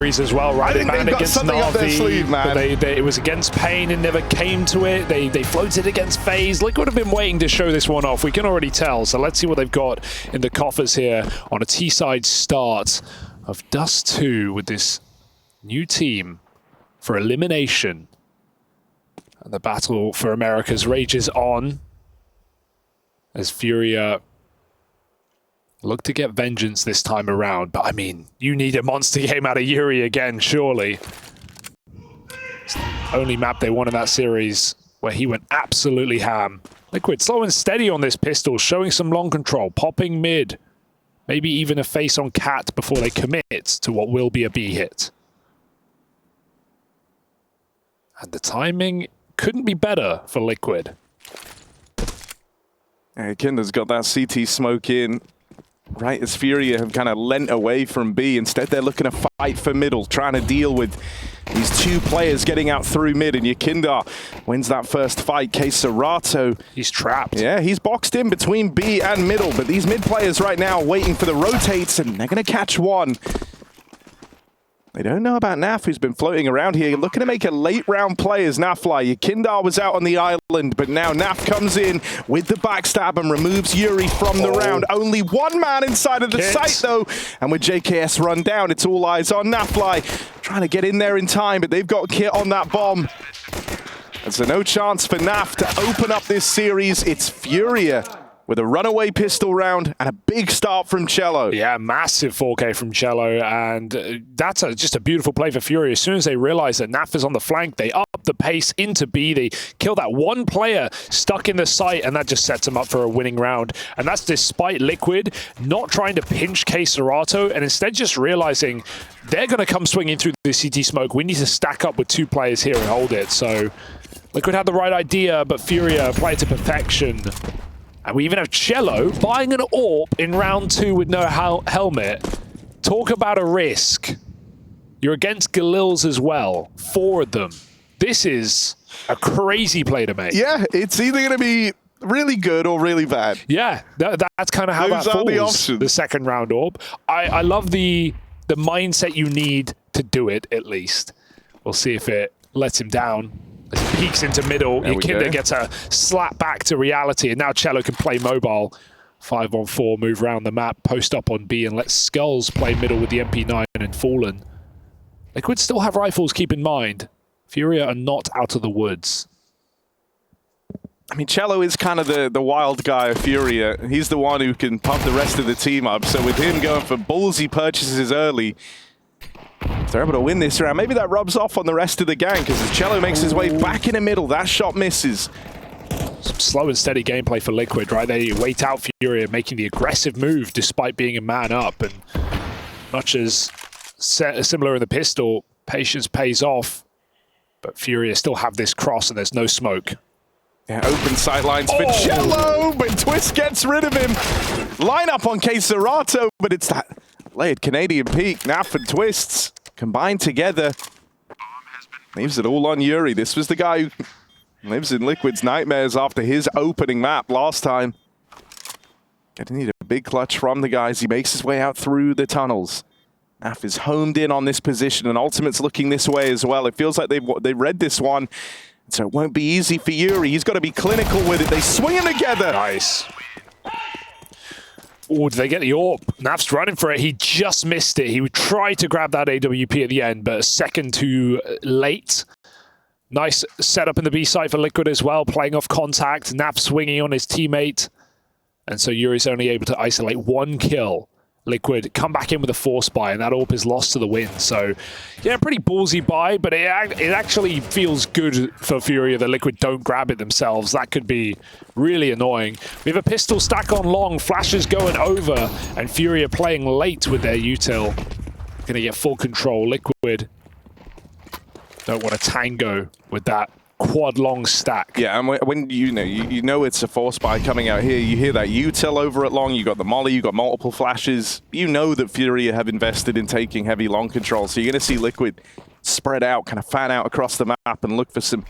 as well, right? I think they've got something up their sleeve, man. It was against Pain and never came to it. They floated against FaZe. Liquid have been waiting to show this one off. We can already tell. So let's see what they've got in the coffers here on a T-side start of Dust2 with this new team for elimination. And the battle for Americas rages on as FURIA look to get vengeance this time around. But I mean, you need a monster game out of Yuri again, surely. It's the only map they won in that series where he went absolutely ham. Liquid slow and steady on this pistol, showing some long control, popping mid. Maybe even a face on Cat before they commit to what will be a B hit. And the timing couldn't be better for Liquid. Kinder's got that CT smoke in. Right as FURIA have kind of lent away from B. Instead, they're looking to fight for middle, trying to deal with these two players getting out through mid. And Yakinda wins that first fight. Serato, he's trapped. Yeah, he's boxed in between B and middle. But these mid players right now waiting for the rotates, and they're going to catch one. They don't know about Naf, who's been floating around here. Looking to make a late round play as Nafly. Yakindar was out on the island, but now Naf comes in with the backstab and removes Yuri from the round. Only one man inside of the site, though. And with JKS run down, it's all eyes on Nafly. Trying to get in there in time, but they've got Kit on that bomb. And so no chance for Naf to open up this series. It's FURIA with a runaway pistol round and a big start from Cello. Yeah, massive 4K from Cello, and that's just a beautiful play for FURIA. As soon as they realize that Naf is on the flank, they up the pace into B. They kill that one player stuck in the site, and that just sets them up for a winning round. And that's despite Liquid not trying to pinch Serato, and instead just realizing they're going to come swinging through the CT smoke. We need to stack up with two players here and hold it. So Liquid had the right idea, but FURIA played to perfection. And we even have Cello buying an AWP in round 2 with no helmet. Talk about a risk. You're against Galils as well. 4 of them. This is a crazy play to make. Yeah, it's either going to be really good or really bad. Yeah, that's kind of how that falls. The options. The second round AWP. I love the mindset you need to do it, at least. We'll see if it lets him down. As he peeks into middle, Yakinda gets a slap back to reality, and now Cello can play mobile. 5-on-4, move around the map, post up on B, and let Skulls play middle with the MP9 and Fallen. They could still have rifles, keep in mind. FURIA are not out of the woods. I mean, Cello is kind of the wild guy of FURIA. He's the one who can pump the rest of the team up. So with him going for ballsy purchases early, if they're able to win this round, maybe that rubs off on the rest of the gang, because as Cello makes his way back in the middle, that shot misses. Some slow and steady gameplay for Liquid, right? They wait out FURIA, making the aggressive move despite being a man up. And much as similar in the pistol, patience pays off. But FURIA still have this cross and there's no smoke. Yeah, open sightlines for Cello, but Twist gets rid of him. Line up on Serato, but it's that layered Canadian peak. Naf and Twists combined together. Leaves it all on Yuri. This was the guy who lives in Liquid's nightmares after his opening map last time. Gonna need a big clutch from the guys. He makes his way out through the tunnels. Naf is homed in on this position, and Ultimate's looking this way as well. It feels like they read this one, so it won't be easy for Yuri. He's got to be clinical with it. They swing it together. Nice. Oh, did they get the AWP? Naf's running for it. He just missed it. He would try to grab that AWP at the end, but a second too late. Nice setup in the B site for Liquid as well, playing off contact. Naf swinging on his teammate. And so Yuri's only able to isolate one kill. Liquid come back in with a force buy, and that AWP is lost to the wind. So, yeah, pretty ballsy buy, but it actually feels good for FURIA that Liquid don't grab it themselves. That could be really annoying. We have a pistol stack on long, flashes going over, and FURIA playing late with their util. Gonna get full control. Liquid don't want to tango with that quad long stack. Yeah, and when you know it's a force buy coming out here, you hear that util over at long, you got the molly, you got multiple flashes. You know that FURIA have invested in taking heavy long control, so you're going to see Liquid spread out, kind of fan out across the map and look for some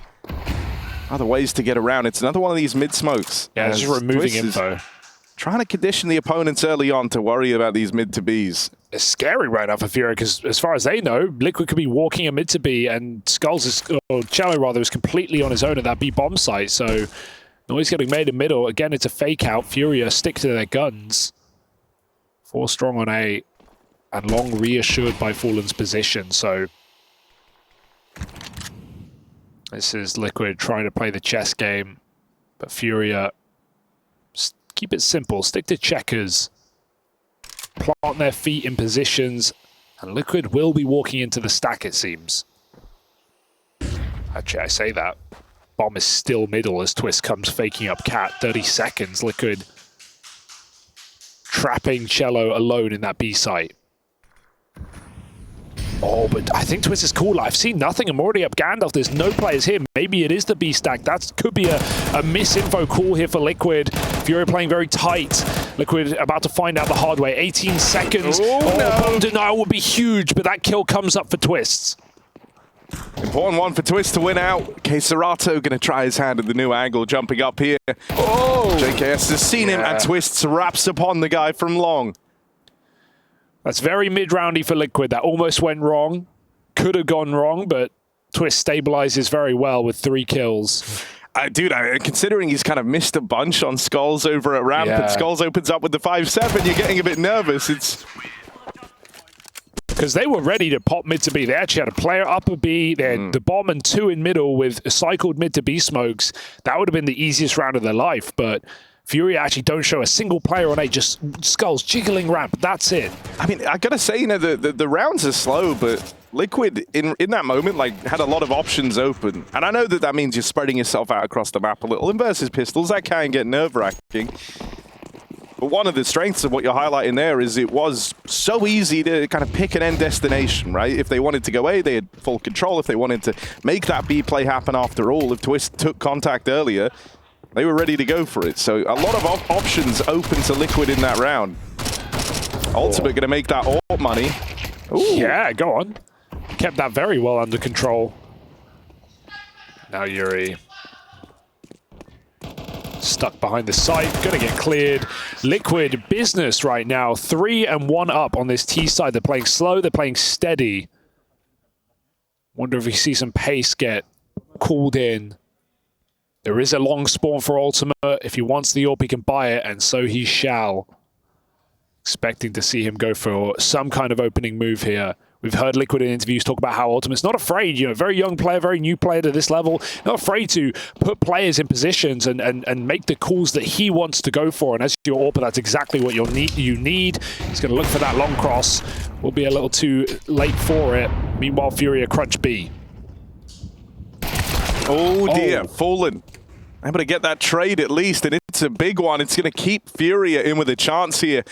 other ways to get around. It's another one of these mid smokes. Yeah, just removing info. trying to condition the opponents early on to worry about these mid to Bs. It's scary right now for FURIA because, as far as they know, Liquid could be walking a mid to B, and Skulls is, or Cello rather, is completely on his own at that B bomb site. So noise getting made in middle. Again, it's a fake out. FURIA stick to their guns. 4 strong on A, and Long reassured by Fallen's position. So this is Liquid trying to play the chess game, but FURIA keep it simple. Stick to checkers. Plant their feet in positions, and Liquid will be walking into the stack, it seems. Actually, I say that. Bomb is still middle as Twist comes faking up Cat. 30 seconds. Liquid trapping Cello alone in that B site. Oh, but I think Twist is cool. I've seen nothing. I'm already up Gandalf. There's no players here. Maybe it is the B stack. That could be a misinfo call here for Liquid. FURIA playing very tight. Liquid about to find out the hard way. 18 seconds. Oh, no. Bomb denial would be huge, but that kill comes up for Twists. Important one for Twist to win out. Serato going to try his hand at the new angle, jumping up here. Oh! JKS has seen him, and Twists wraps upon the guy from Long. That's very mid-roundy for Liquid. That almost went wrong. Could have gone wrong, but Twist stabilizes very well with 3 kills. Dude, considering he's kind of missed a bunch on Skulls over at ramp, and Skulls opens up with the 5-7, you're getting a bit nervous. It's because they were ready to pop mid to B. They actually had a player up a B. They had the bomb and 2 in middle with cycled mid to B smokes. That would have been the easiest round of their life, but FURIA actually don't show a single player on A, just Skulls jiggling ramp. That's it. I mean, I gotta say, you know, the rounds are slow, but Liquid in that moment like had a lot of options open, and I know that means you're spreading yourself out across the map a little. And versus pistols, that can get nerve-wracking. But one of the strengths of what you're highlighting there is it was so easy to kind of pick an end destination, right? If they wanted to go A, they had full control. If they wanted to make that B play happen after all, if Twist took contact earlier, they were ready to go for it. So a lot of options open to Liquid in that round. Ultimate going to make that AWP money. Ooh. Yeah, go on. Kept that very well under control. Now Yuri. Stuck behind the site, gonna get cleared. Liquid business right now, 3 and 1 up on this T side. They're playing slow, they're playing steady. Wonder if we see some pace get called in. There is a long spawn for Ultimate. If he wants the AWP, he can buy it, and so he shall. Expecting to see him go for some kind of opening move here. We've heard Liquid in interviews talk about how Ultimate's not afraid, you know, very young player, very new player to this level, not afraid to put players in positions and make the calls that he wants to go for. And as your AWP, that's exactly what you need. He's going to look for that long cross. Will be a little too late for it. Meanwhile, FURIA crunch B. Oh dear, Fallen. Able to get that trade at least, and it's a big one. It's going to keep FURIA in with a chance here.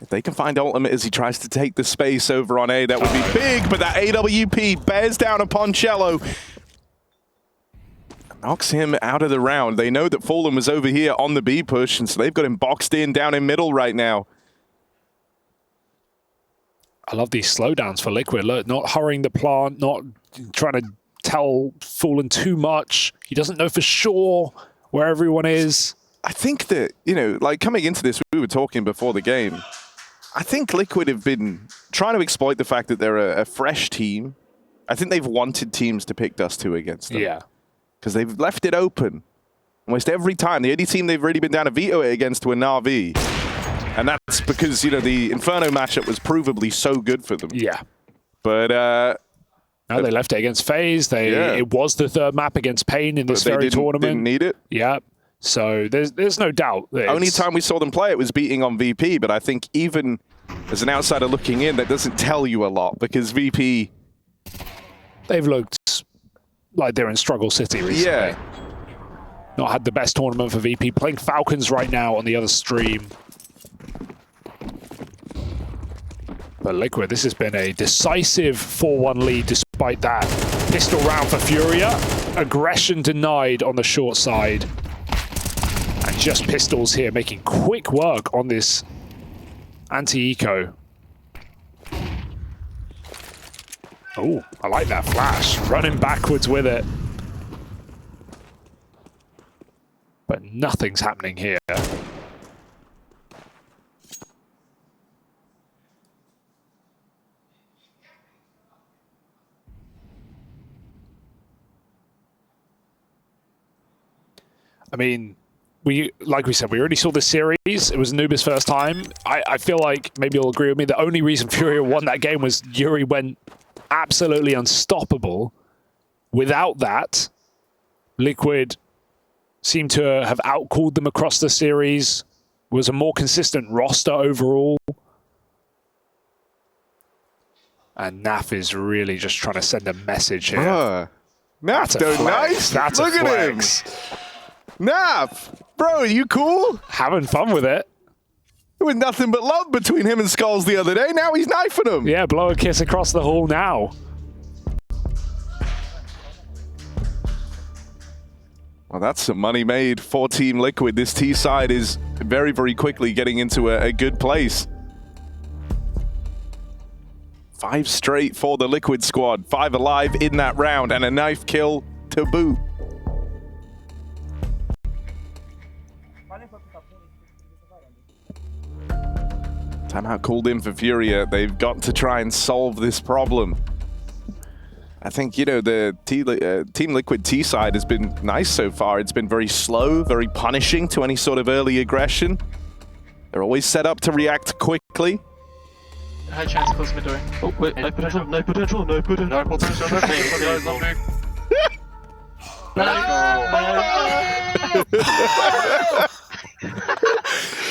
If they can find Ultimate as he tries to take the space over on A, that would be big, but that AWP bears down upon Cello. Knocks him out of the round. They know that Fallen was over here on the B push, and so they've got him boxed in down in middle right now. I love these slowdowns for Liquid. Look, not hurrying the plant, not trying to tell Fallen too much. He doesn't know for sure where everyone is. I think that, you know, like coming into this, we were talking before the game. I think Liquid have been trying to exploit the fact that they're a fresh team. I think they've wanted teams to pick Dust2 against them. Yeah. Because they've left it open almost every time. The only team they've really been down to veto it against were Na'Vi. And that's because, you know, the Inferno matchup was provably so good for them. Yeah. But no, they left it against FaZe. It was the 3rd map against Pain in this very tournament. Didn't need it. Yeah. So there's no doubt. Only time we saw them play it was beating on VP, but I think even as an outsider looking in, that doesn't tell you a lot because VP... They've looked like they're in struggle city recently. Yeah. Not had the best tournament for VP. Playing Falcons right now on the other stream. But Liquid, this has been a decisive 4-1 lead despite that. Pistol round for FURIA. Aggression denied on the short side. And just pistols here, making quick work on this anti-eco. Oh, I like that flash. Running backwards with it. But nothing's happening here. I mean, like we said, we already saw the series. It was Anubis' first time. I feel like maybe you'll agree with me. The only reason FURIA won that game was Yuri went absolutely unstoppable. Without that, Liquid seemed to have outcooled them across the series. Was a more consistent roster overall. And NAF is really just trying to send a message here. NAF doing nice. That's Look a at him. NAF, bro, are you cool? Having fun with it. There was nothing but love between him and Skulls the other day. Now he's knifing him. Yeah, blow a kiss across the hall now. Well, that's some money made for Team Liquid. This T side is very, very quickly getting into a good place. 5 straight for the Liquid squad. 5 alive in that round and a knife kill to boot. Timeout called in for FURIA. They've got to try and solve this problem. I think, you know, the Team Liquid T side has been nice so far. It's been very slow, very punishing to any sort of early aggression. They're always set up to react quickly. High chance close mid door. Oh wait, no potential, no potential, no potential. No potential, no potential.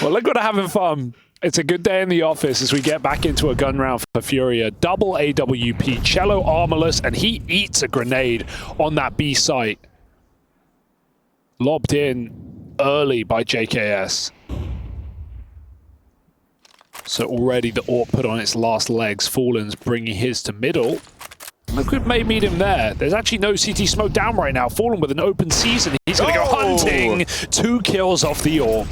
Well, Liquid are having fun. It's a good day in the office as we get back into a gun round for FURIA. Double AWP, Cello armorless, and he eats a grenade on that B site. Lobbed in early by JKS. So already the AWP put on its last legs. Fallen's bringing his to middle. Liquid may meet him there. There's actually no CT smoke down right now. Fallen with an open season. He's going to go hunting. 2 kills off the AWP.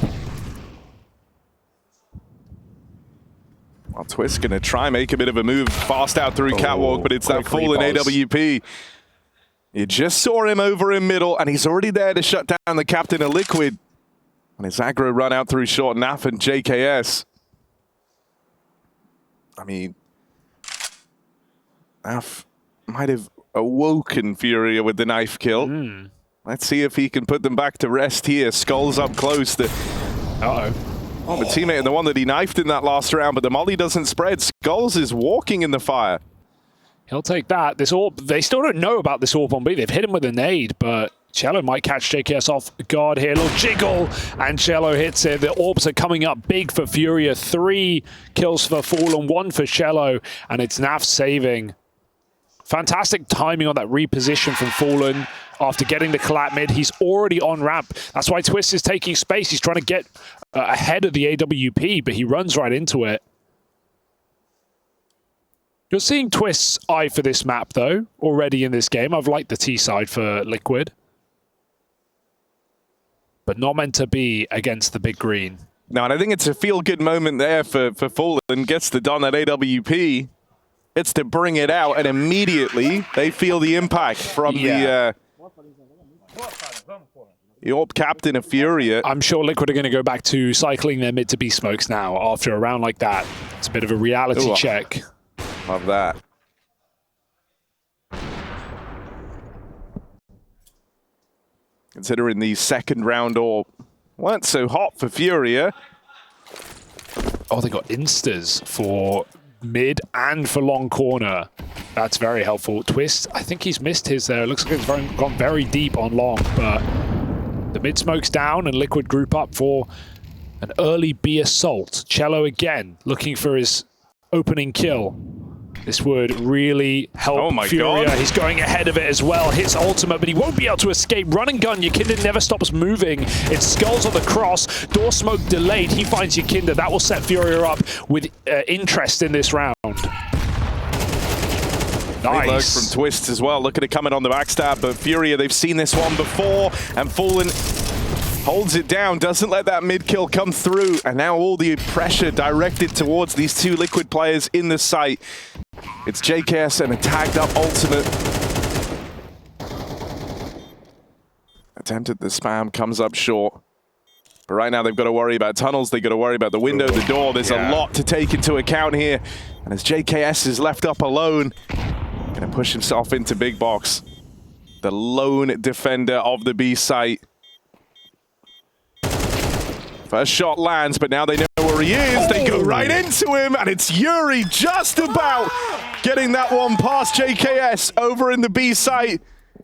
Well, Twist going to try and make a bit of a move fast out through Catwalk, but it's that Fallen AWP. You just saw him over in middle, and he's already there to shut down the captain of Liquid. And his aggro run out through short, NAF and JKS. I mean, NAF might have awoken FURIA with the knife kill. Let's see if he can put them back to rest here. Skulls up close. Uh-oh. Oh, the teammate and the one that he knifed in that last round, but the molly doesn't spread. Skulls is walking in the fire. He'll take that. This AWP, they still don't know about this AWP on B. They've hit him with a nade, but Cello might catch JKS off guard here. A little jiggle, and Cello hits it. The AWPs are coming up big for FURIA. 3 kills for Fallen, 1 for Cello, and it's NAF saving. Fantastic timing on that reposition from Fallen. After getting the collapse mid, he's already on ramp. That's why Twist is taking space. He's trying to get ahead of the AWP, but he runs right into it. You're seeing Twist's eye for this map, though, already in this game. I've liked the T side for Liquid. But not meant to be against the big green. No, and I think it's a feel-good moment there for Fallen. Gets the done at AWP. It's to bring it out, and immediately they feel the impact from the AWP captain of FURIA. I'm sure Liquid are going to go back to cycling their mid to B smokes now after a round like that. It's a bit of a reality check. Love that. Considering the second round AWP weren't so hot for FURIA. Oh, they got instas for mid and for long corner. That's very helpful. Twist, I think he's missed his there. It looks like it's gone very deep on long, but the mid smoke's down and Liquid group up for an early B assault. Cello again looking for his opening kill. This would really help FURIA. God. He's going ahead of it as well. Hits ultimate, but he won't be able to escape. Run and gun, Yakinda never stops moving. It's Skulls on the cross. Door smoke delayed. He finds Yakinda. That will set FURIA up with interest in this round. Nice. Great work from Twist as well. Looking to come in on the backstab, but FURIA, they've seen this one before, and Fallen holds it down, doesn't let that mid kill come through, and now all the pressure directed towards these 2 Liquid players in the site. It's JKS and a tagged up ultimate. Attempted the spam, comes up short. But right now they've got to worry about tunnels, they've got to worry about the window, the door. There's a lot to take into account here. And as JKS is left up alone, gonna push himself into big box. The lone defender of the B site. First shot lands, but now they know where he is. They go right into him, and it's Yuri just about getting that one past JKS over in the B site.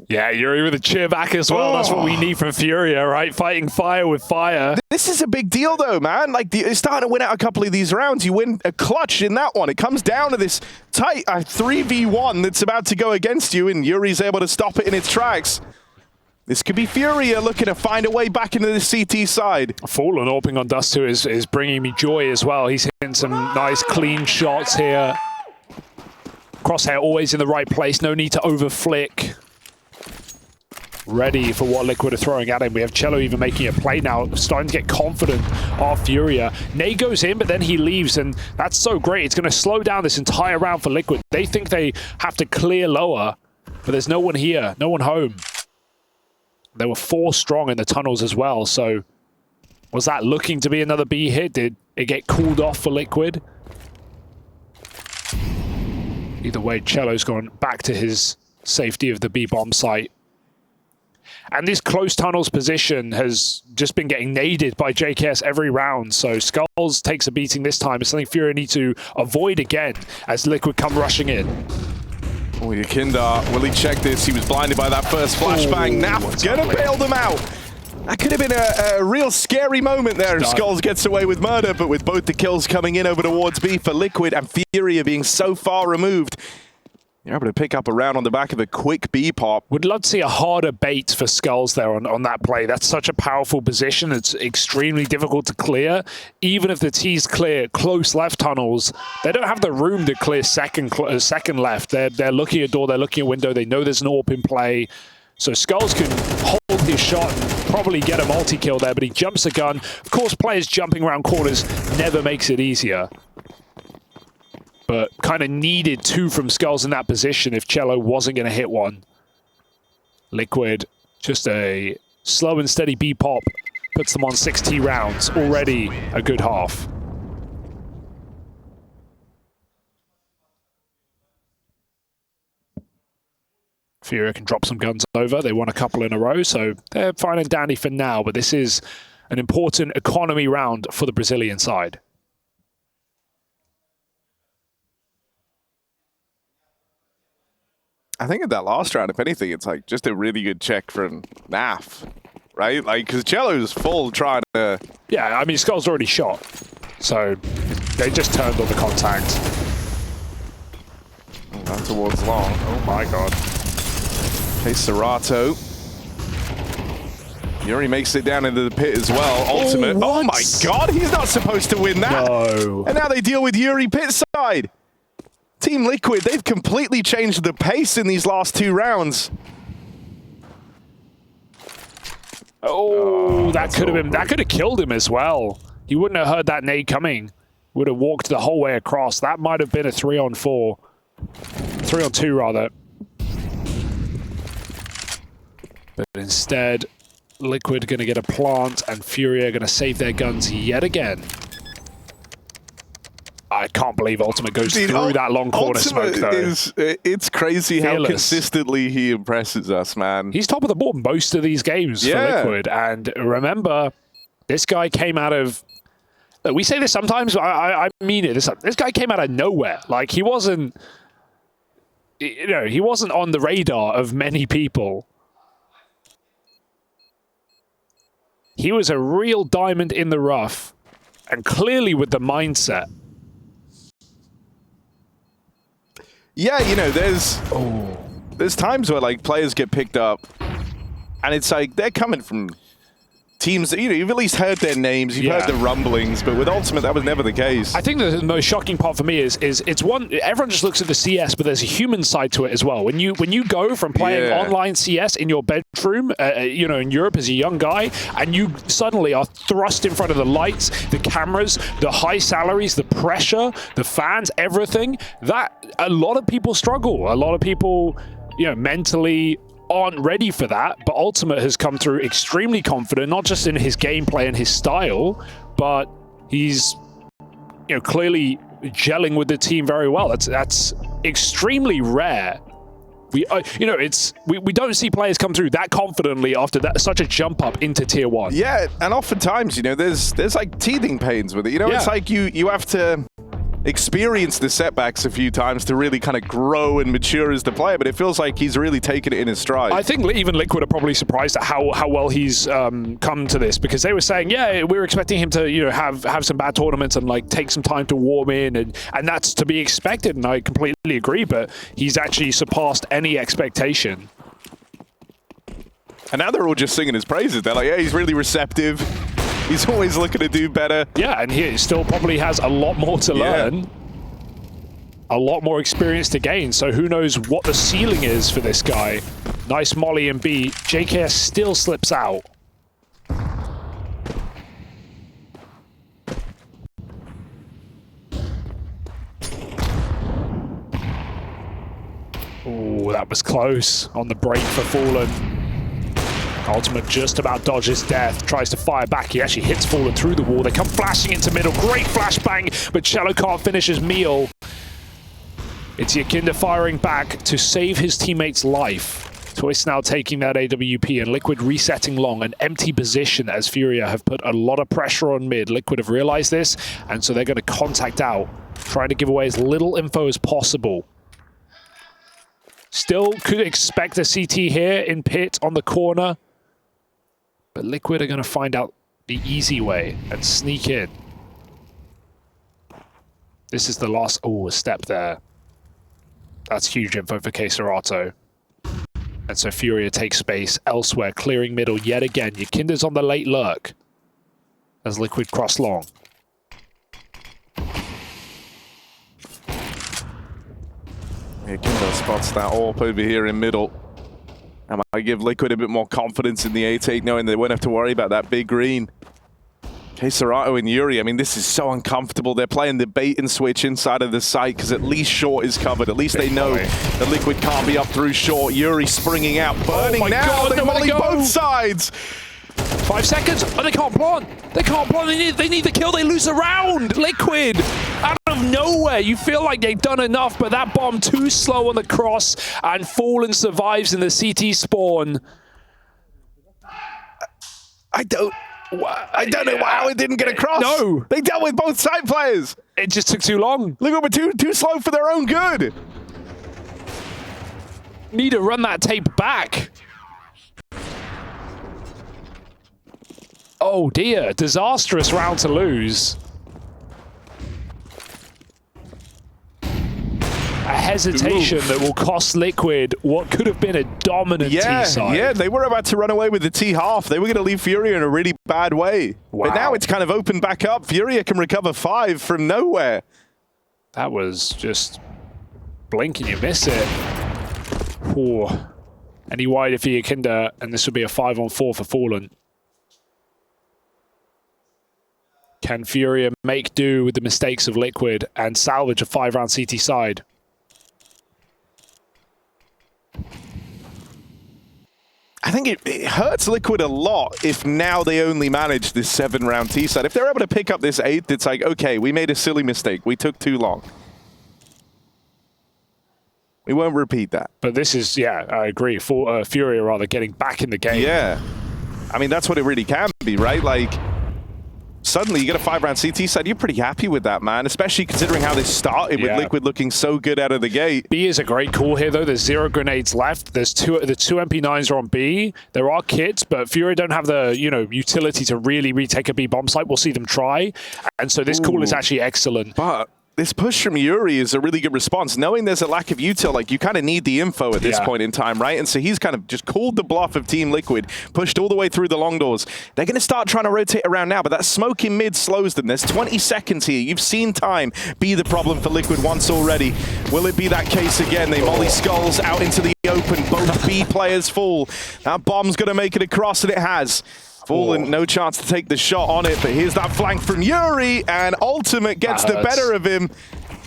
Yeah, Yuri with a cheer back as well. That's what we need from FURIA, right? Fighting fire with fire. This is a big deal, though, man. Like, you're starting to win out a couple of these rounds. You win a clutch in that one. It comes down to this tight 3v1 that's about to go against you, and Yuri's able to stop it in its tracks. This could be FURIA looking to find a way back into the CT side. Fallen AWPing on Dust2 is bringing me joy as well. He's hitting some nice, clean shots here. Crosshair always in the right place. No need to overflick. Ready for what Liquid are throwing at him. We have Cello even making a play now, starting to get confident of FURIA. Nade goes in, but then he leaves, and that's so great. It's going to slow down this entire round for Liquid. They think they have to clear lower, but there's no one here, no one home. They were 4 strong in the tunnels as well, so was that looking to be another B hit? Did it get cooled off for Liquid? Either way, Cello's gone back to his safety of the B bomb site. And this close tunnels position has just been getting naded by JKS every round. So Skulls takes a beating this time. It's something FURIA need to avoid again as Liquid come rushing in. Oh, Yakinda, will he check this? He was blinded by that first flashbang. Naf gonna bail them out. That could have been a real scary moment there if Skulls gets away with murder, but with both the kills coming in over towards B for Liquid and FURIA being so far removed, you're able to pick up a round on the back of a quick B pop. Would love to see a harder bait for Skulls there on that play. That's such a powerful position. It's extremely difficult to clear. Even if the T's clear close left tunnels, they don't have the room to clear second left. They're looking at door, they're looking at window. They know there's an AWP in play. So Skulls can hold his shot and probably get a multi-kill there, but he jumps the gun. Of course, players jumping around corners never makes it easier. But kind of needed 2 from Skulls in that position if Cello wasn't going to hit one. Liquid, just a slow and steady B pop, puts them on 6T rounds. Already a good half. FURIA can drop some guns over. They won a couple in a row, so they're fine and dandy for now. But this is an important economy round for the Brazilian side. I think in that last round, if anything, it's like just a really good check from Naf, right? Like, because Cello's full trying to... Yeah, I mean, Skull's already shot, so they just turned on the contact. Not towards long. Oh my god. Okay, Serato. Yuri makes it down into the pit as well. Ultimate. Oh my god, he's not supposed to win that. No. And now they deal with Yuri pit side. Team Liquid, they've completely changed the pace in these last 2 rounds. Oh, that could have killed him as well. He wouldn't have heard that nade coming. Would have walked the whole way across. That might have been a 3-on-4. 3-on-2 rather. But instead, Liquid going to get a plant and FURIA going to save their guns yet again. I can't believe Ultimate goes through that long corner smoke, though. It's crazy how consistently he impresses us, man. He's top of the board most of these games for Liquid. And remember, this guy came out of... We say this sometimes, but I mean it. This guy came out of nowhere. Like, he wasn't... You know, he wasn't on the radar of many people. He was a real diamond in the rough. And clearly with the mindset. Yeah, you know, there's times where like players get picked up, and it's like they're coming from teams that, you know, you've at least heard their names, you've heard the rumblings, but with Ultimate that was never the case. I think the most shocking part for me is it's one, everyone just looks at the CS, but there's a human side to it as well. When you go from playing online CS in your bedroom, you know, in Europe as a young guy, and you suddenly are thrust in front of the lights, the cameras, the high salaries, the pressure, the fans, everything, that a lot of people struggle. A lot of people, you know, mentally aren't ready for that, but Ultimate has come through extremely confident, not just in his gameplay and his style, but he's, you know, clearly gelling with the team very well. That's extremely rare We, you know, we don't see players come through that confidently after such a jump up into tier 1. Yeah, and oftentimes, you know, there's like teething pains with it. You know, it's like you have to experience the setbacks a few times to really kind of grow and mature as the player, but it feels like he's really taken it in his stride. I think even Liquid are probably surprised at how well he's come to this, because they were saying, yeah, we were expecting him to, you know, have some bad tournaments and like take some time to warm in, and that's to be expected, and I completely agree, but he's actually surpassed any expectation. And now they're all just singing his praises. They're like, yeah, he's really receptive. He's always looking to do better. Yeah, and he still probably has a lot more to learn. A lot more experience to gain, so who knows what the ceiling is for this guy. Nice molly in B. JKS still slips out. Oh, that was close on the break for Fallen. Ultimate just about dodges death, tries to fire back. He actually hits Fallen through the wall. They come flashing into middle. Great flashbang, but Cello can't finish his meal. It's Yakinda firing back to save his teammate's life. Twist now taking that AWP, and Liquid resetting long. An empty position as FURIA have put a lot of pressure on mid. Liquid have realized this, and so they're going to contact out, trying to give away as little info as possible. Still could expect a CT here in pit on the corner. But Liquid are going to find out the easy way and sneak in. This is the last... Oh, a step there. That's huge info for Keserato. And so FURIA takes space elsewhere, clearing middle yet again. Yakinda's on the late lurk as Liquid cross long. Yakinda spots that AWP over here in middle. And I give Liquid a bit more confidence in the 8-8, knowing they won't have to worry about that big green. Keserato and Yuri, I mean, this is so uncomfortable. They're playing the bait and switch inside of the site because at least short is covered. At least they know that Liquid can't be up through short. Yuri springing out, burning now. God, they molly both sides. 5 seconds. Oh, they can't plant. They can't plant. They need the kill. They lose a round. Liquid, out of nowhere. You feel like they've done enough, but that bomb too slow on the cross, and Fallen survives in the CT spawn. I don't know how it didn't get across. No. They dealt with both side players. It just took too long. Liquid were too slow for their own good. Need to run that tape back. Oh dear, disastrous round to lose. A hesitation that will cost Liquid what could have been a dominant T-side. Yeah, they were about to run away with the T-half. They were going to leave FURIA in a really bad way. Wow. But now it's kind of opened back up. FURIA can recover 5 from nowhere. That was just blink and you miss it. Ooh. Any wider for Yakinda, and this would be a 5-on-4 for Fallen. Can FURIA make do with the mistakes of Liquid and salvage a 5-round CT side? I think it hurts Liquid a lot if now they only manage this 7-round T side. If they're able to pick up this 8th, it's like, okay, we made a silly mistake. We took too long. We won't repeat that. But this is, yeah, I agree. For FURIA rather getting back in the game. Yeah. I mean, that's what it really can be, right? Like, suddenly you get a 5-round CT side, you're pretty happy with that, man, especially considering how this started with Liquid looking so good out of the gate. B is a great call here, though. There's 0 grenades left. There's the two MP9s are on B. There are kits, but FURIA don't have the, you know, utility to really retake a B bomb site. We'll see them try. And so this call is actually excellent. But this push from Yuri is a really good response. Knowing there's a lack of util, like, you kind of need the info at this point in time, right? And so he's kind of just called the bluff of Team Liquid, pushed all the way through the long doors. They're going to start trying to rotate around now, but that smoke in mid slows them. There's 20 seconds here. You've seen time be the problem for Liquid once already. Will it be that case again? They molly skulls out into the open. Both B players fall. That bomb's going to make it across, and it has. Fallen, no chance to take the shot on it, but here's that flank from Yuri, and Ultimate gets the better of him.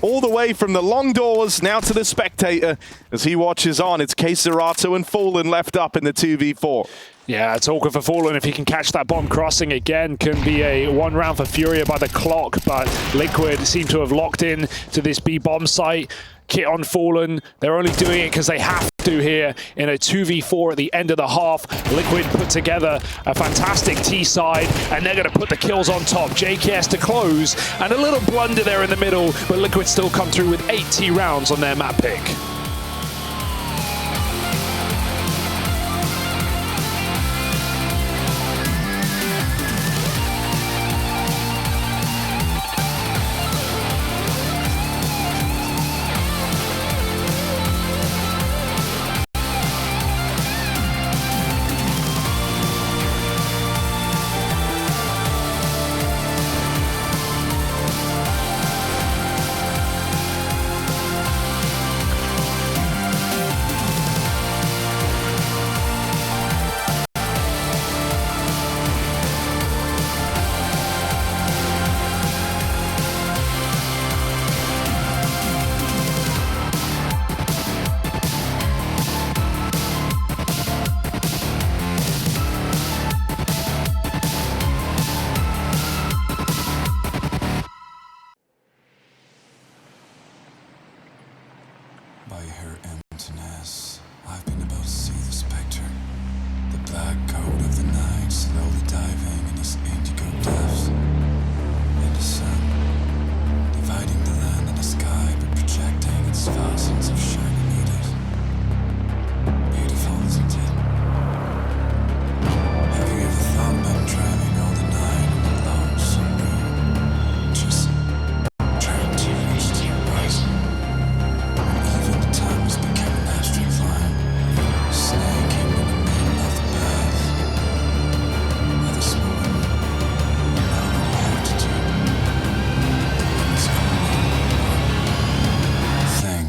All the way from the long doors, now to the spectator. As he watches on, it's Keserato and Fallen left up in the 2v4. Yeah, it's awkward for Fallen. If he can catch that bomb crossing again, can be a 1 round for FURIA by the clock, but Liquid seem to have locked in to this B bomb site. Kit on Fallen. They're only doing it because they have do here in a 2v4 at the end of the half. Liquid put together a fantastic T side, and they're going to put the kills on top. JKS to close, and a little blunder there in the middle, but Liquid still come through with 8 T rounds on their map pick. By her emptiness, I've been about to see the spectre. The black coat of the night, slowly diving in its indigo depths. And the sun, dividing the land and the sky, but projecting its thousands of shining needles. Beautiful, isn't it? Have you ever thought about driving all the night on a lonesome road? Just trying to reach the horizon. Time has become an abstract line, snaking in the middle of the path. At this moment, you know what you have to do. And it's only one thing.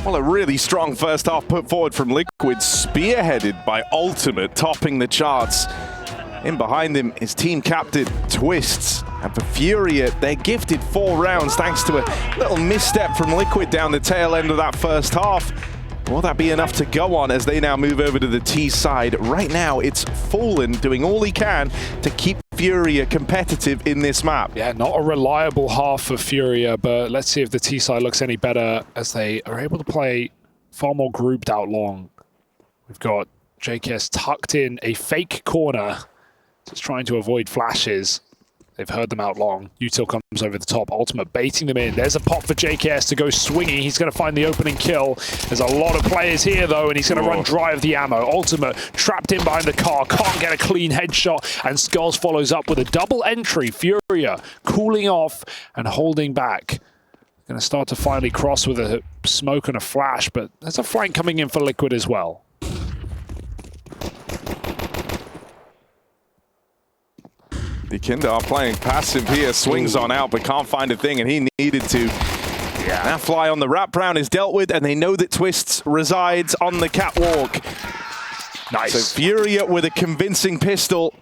Well, a really strong first half put forward from Liquid, spearheaded by Ultimate, topping the charts. In behind him is team captain Twists. And for FURIA, they're gifted 4 rounds thanks to a little misstep from Liquid down the tail end of that first half. Will that be enough to go on as they now move over to the T side? Right now, it's Fallen doing all he can to keep FURIA competitive in this map. Yeah, not a reliable half for FURIA, but let's see if the T side looks any better as they are able to play far more grouped out long. We've got JKS tucked in a fake corner, just trying to avoid flashes. They've heard them out long. Util comes over the top. Ultimate baiting them in. There's a pop for JKS to go swinging. He's going to find the opening kill. There's a lot of players here, though, and he's going to run dry of the ammo. Ultimate trapped in behind the car. Can't get a clean headshot, and Skulls follows up with a double entry. FURIA cooling off and holding back. Going to start to finally cross with a smoke and a flash, but there's a flank coming in for Liquid as well. Kinder are playing passive here, swings on out, but can't find a thing, and he needed to. Yeah. That fly on the wraparound is dealt with, and they know that Twists resides on the catwalk. Nice. So FURIA with a convincing pistol.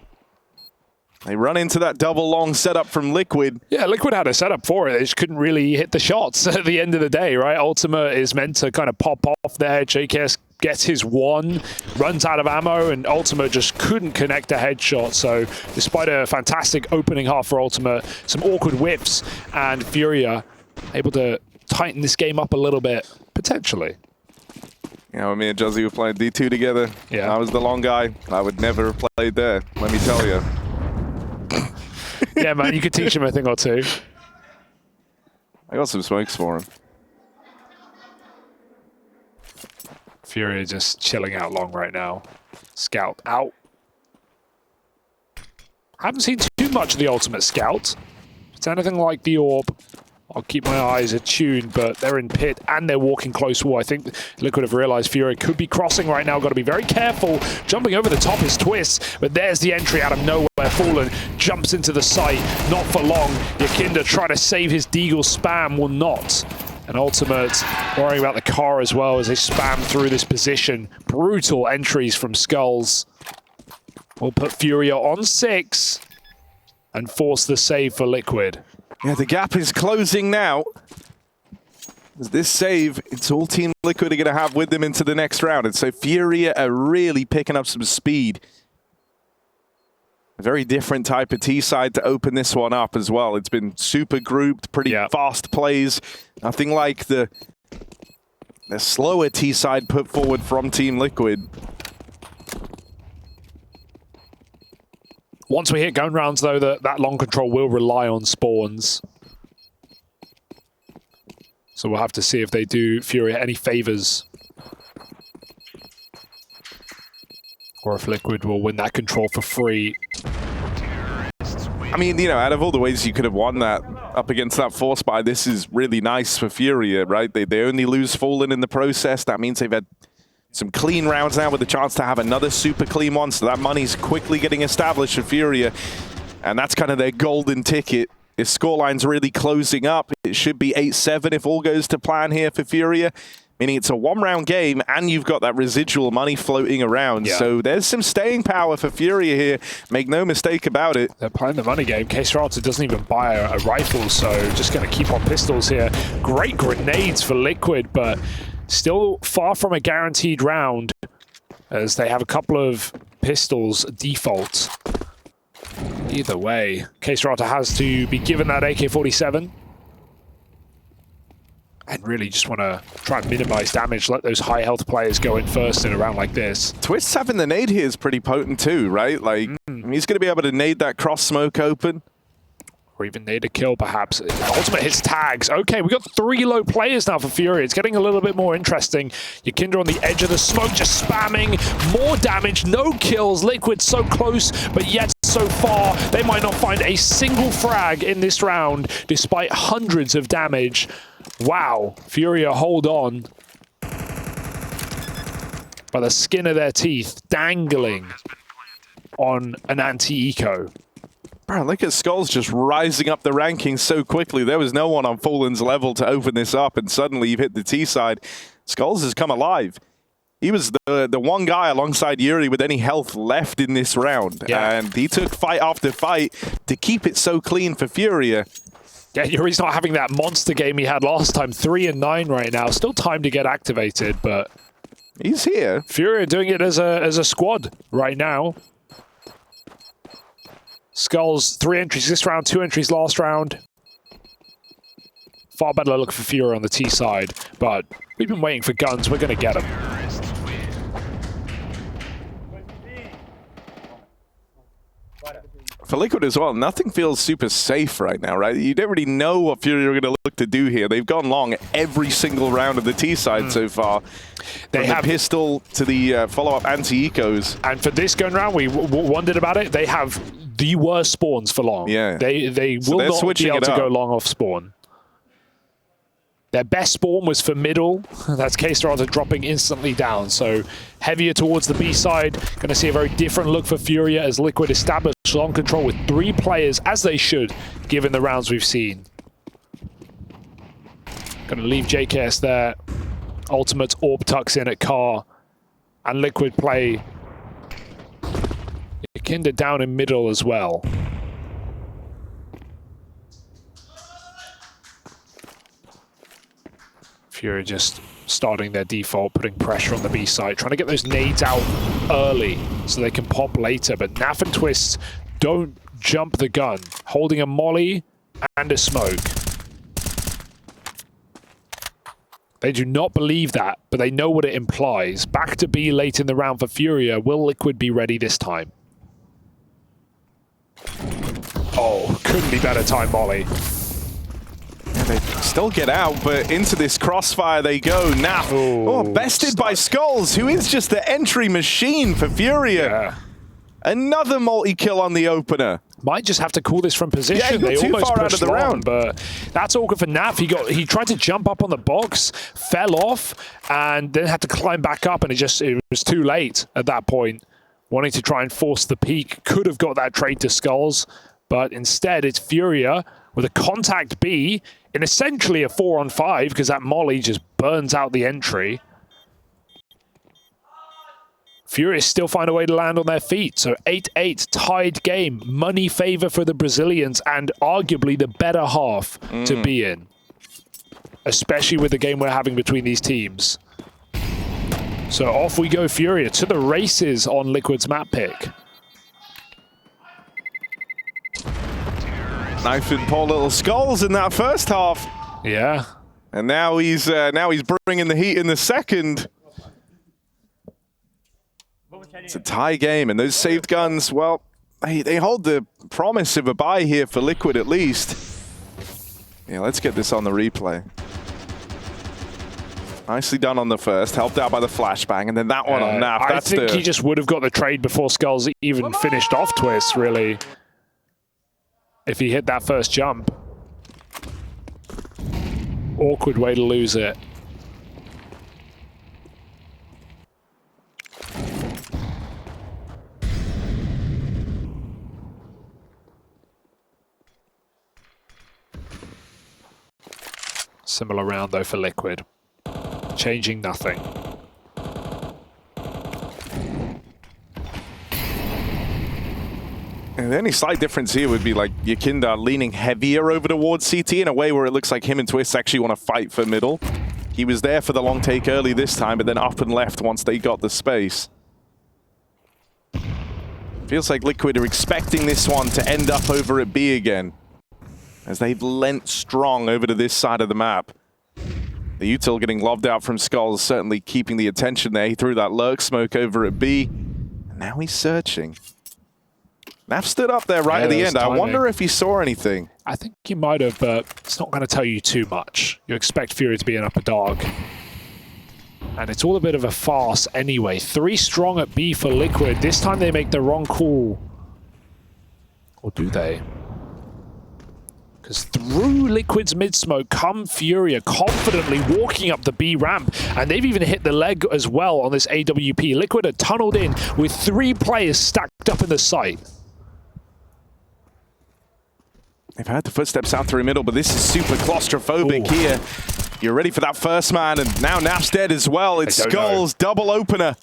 They run into that double long setup from Liquid. Yeah, Liquid had a setup for it. They just couldn't really hit the shots at the end of the day, right? Ultima is meant to kind of pop off there. JKS gets his one, runs out of ammo, and Ultima just couldn't connect a headshot. So despite a fantastic opening half for Ultima, some awkward whiffs, and FURIA able to tighten this game up a little bit, potentially. You know, me and Juzzy were playing D2 together. Yeah. I was the long guy. I would never have played there, let me tell you. Yeah, man, you could teach him a thing or two. I got some smokes for him. FURIA just chilling out long right now. Scout out. Haven't seen too much of the Ultimate Scout. If it's anything like the Orb, I'll keep my eyes attuned, but they're in pit and they're walking close wall. I think Liquid have realized FURIA could be crossing right now. Got to be very careful. Jumping over the top is Twist, but there's the entry out of nowhere. Fallen jumps into the site, not for long. Yakinda trying to save his Deagle spam, will not. And Ultimate worrying about the car as well as they spam through this position. Brutal entries from Skulls. Will put FURIA on 6 and force the save for Liquid. Yeah, the gap is closing now. This save, it's all Team Liquid are going to have with them into the next round. And so FURIA are really picking up some speed. A very different type of T-side to open this one up as well. It's been super grouped, pretty fast plays. Nothing like the slower T-side put forward from Team Liquid. Once we hit gun rounds, though, that long control will rely on spawns. So we'll have to see if they do FURIA any favors. Or if Liquid will win that control for free. I mean, you know, out of all the ways you could have won that up against that force buy, this is really nice for FURIA, right? They only lose Fallen in the process. That means they've had some clean rounds now with a chance to have another super clean one. So that money's quickly getting established for FURIA. And that's kind of their golden ticket. If scoreline's really closing up, it should be 8-7 if all goes to plan here for FURIA. Meaning it's a one-round game, and you've got that residual money floating around. Yeah. So there's some staying power for FURIA here. Make no mistake about it. They're playing the money game. K-Strata doesn't even buy a rifle, so just going to keep on pistols here. Great grenades for Liquid, but still far from a guaranteed round, as they have a couple of pistols default. Either way, K-Strata has to be given that AK-47. And really just want to try and minimize damage, let those high health players go in first in a round like this. Twist having the nade here is pretty potent too, right? Like, he's going to be able to nade that cross smoke open. Or even nade a kill, perhaps. Ultimate hits tags. Okay, we got 3 low players now for FURIA. It's getting a little bit more interesting. Yakinda on the edge of the smoke, just spamming. More damage, no kills. Liquid so close, but yet so far. They might not find a single frag in this round, despite hundreds of damage. Wow, FURIA hold on by the skin of their teeth, dangling on an anti-eco. Bro, look at Skulls just rising up the rankings so quickly. There was no one on Fallen's level to open this up, and suddenly you've hit the T side. Skulls has come alive. He was the one guy alongside Yuri with any health left in this round, and he took fight after fight to keep it so clean for FURIA. Yeah, Yuri's not having that monster game he had last time. 3-9 right now. Still time to get activated, but he's here. FURIA doing it as a squad right now. Skulls, 3 entries this round, 2 entries last round. Far better look for FURIA on the T side, but we've been waiting for guns. We're going to get them. For Liquid as well, nothing feels super safe right now, right? You don't really know what FURIA are going to look to do here. They've gone long every single round of the T side so far. They From have the pistol to the follow-up anti-ecos. And for this gun round, we wondered about it. They have the worst spawns for long. Yeah. They will not be able to go long off spawn. Their best spawn was for middle. That's K-Stars are dropping instantly down. So heavier towards the B side. Going to see a very different look for FURIA as Liquid established long control with 3 players, as they should, given the rounds we've seen. Going to leave JKS there. Ultimate AWP tucks in at Car. And Liquid play Kinder down in middle as well. FURIA just starting their default, putting pressure on the B side, trying to get those nades out early so they can pop later. But Naf and Twist don't jump the gun, holding a molly and a smoke. They do not believe that, but they know what it implies. Back to B late in the round for FURIA. Will Liquid be ready this time? Oh, couldn't be better time, molly. They still get out, but into this crossfire they go. Naf, bested by Skulls, who is just the entry machine for FURIA. Yeah. Another multi-kill on the opener. Might just have to call this from position. Yeah, he got they too almost far out pushed of the long, round. but that's all good for Naf. He tried to jump up on the box, fell off, and then had to climb back up, and it was too late at that point. Wanting to try and force the peak, could have got that trade to Skulls, but instead it's FURIA with a contact B in essentially a 4-on-5 because that molly just burns out the entry. FURIA still find a way to land on their feet. So 8-8, tied game. Money favor for the Brazilians and arguably the better half to be in. Especially with the game we're having between these teams. So off we go, FURIA, to the races on Liquid's map pick. Knife and poor little Skulls in that first half. Yeah. And now he's bringing the heat in the second. It's a tie game, and those saved guns, well, they hold the promise of a buy here for Liquid at least. Yeah, let's get this on the replay. Nicely done on the first, helped out by the flashbang, and then that one on Naf. I think he just would have got the trade before Skulls even finished off Twist, really. If he hit that first jump. Awkward way to lose it. Similar round though for Liquid. Changing nothing. And the only slight difference here would be like Yakinda leaning heavier over towards CT in a way where it looks like him and Twist actually want to fight for middle. He was there for the long take early this time, but then up and left once they got the space. Feels like Liquid are expecting this one to end up over at B again, as they've lent strong over to this side of the map. The util getting lobbed out from Skulls, certainly keeping the attention there. He threw that lurk smoke over at B, and now he's searching. Naf stood up there right at the end. Timing. I wonder if he saw anything. I think he might have, but it's not going to tell you too much. You expect FURIA to be an upper dog. And it's all a bit of a farce anyway. 3 strong at B for Liquid. This time they make the wrong call. Or do they? Because through Liquid's mid-smoke come FURIA confidently walking up the B ramp. And they've even hit the leg as well on this AWP. Liquid are tunneled in with 3 players stacked up in the site. They've heard the footsteps out through middle, but this is super claustrophobic here. You're ready for that first man, and now Naf's dead as well. It's Skulls, double opener.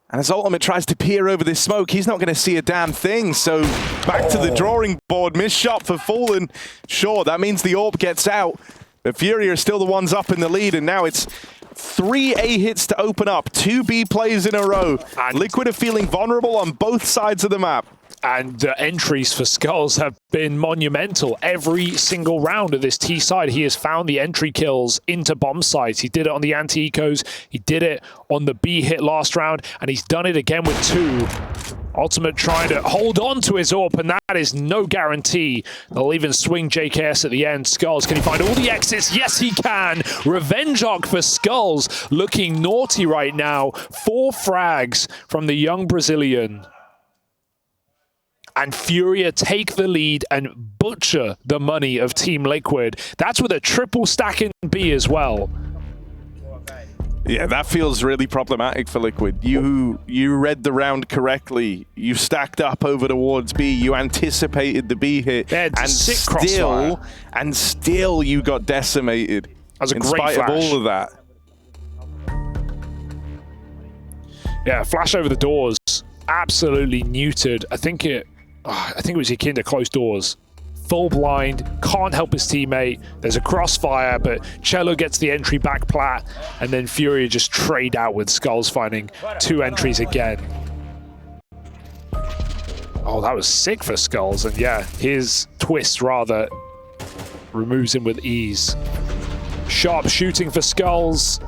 And as Ultimate tries to peer over this smoke, he's not going to see a damn thing. So back to the drawing board. Missed shot for Fallen. Sure, that means the AWP gets out. But FURIA are still the ones up in the lead, and now it's 3 A hits to open up. 2 B plays in a row. And Liquid are feeling vulnerable on both sides of the map. And the entries for Skulls have been monumental. Every single round of this T side, he has found the entry kills into bomb sites. He did it on the anti-ecos, he did it on the B hit last round, and he's done it again with 2. Ultimate trying to hold on to his AWP, and that is no guarantee. They'll even swing JKS at the end. Skulls, can he find all the exits? Yes, he can. Revenge arc for Skulls, looking naughty right now. 4 frags from the young Brazilian. And FURIA take the lead and butcher the money of Team Liquid. That's with a triple stack in B as well. Yeah, that feels really problematic for Liquid. You read the round correctly. You stacked up over towards B. You anticipated the B hit, and still you got decimated. That was a great flash. In spite of all of that. Yeah, flash over the doors, absolutely neutered. I think it was Yakinda close doors. Full blind, can't help his teammate. There's a crossfire, but Cello gets the entry back plat, and then FURIA just trade out with Skulls finding 2 entries again. Oh, that was sick for Skulls, and yeah, his twist rather removes him with ease. Sharp shooting for Skulls.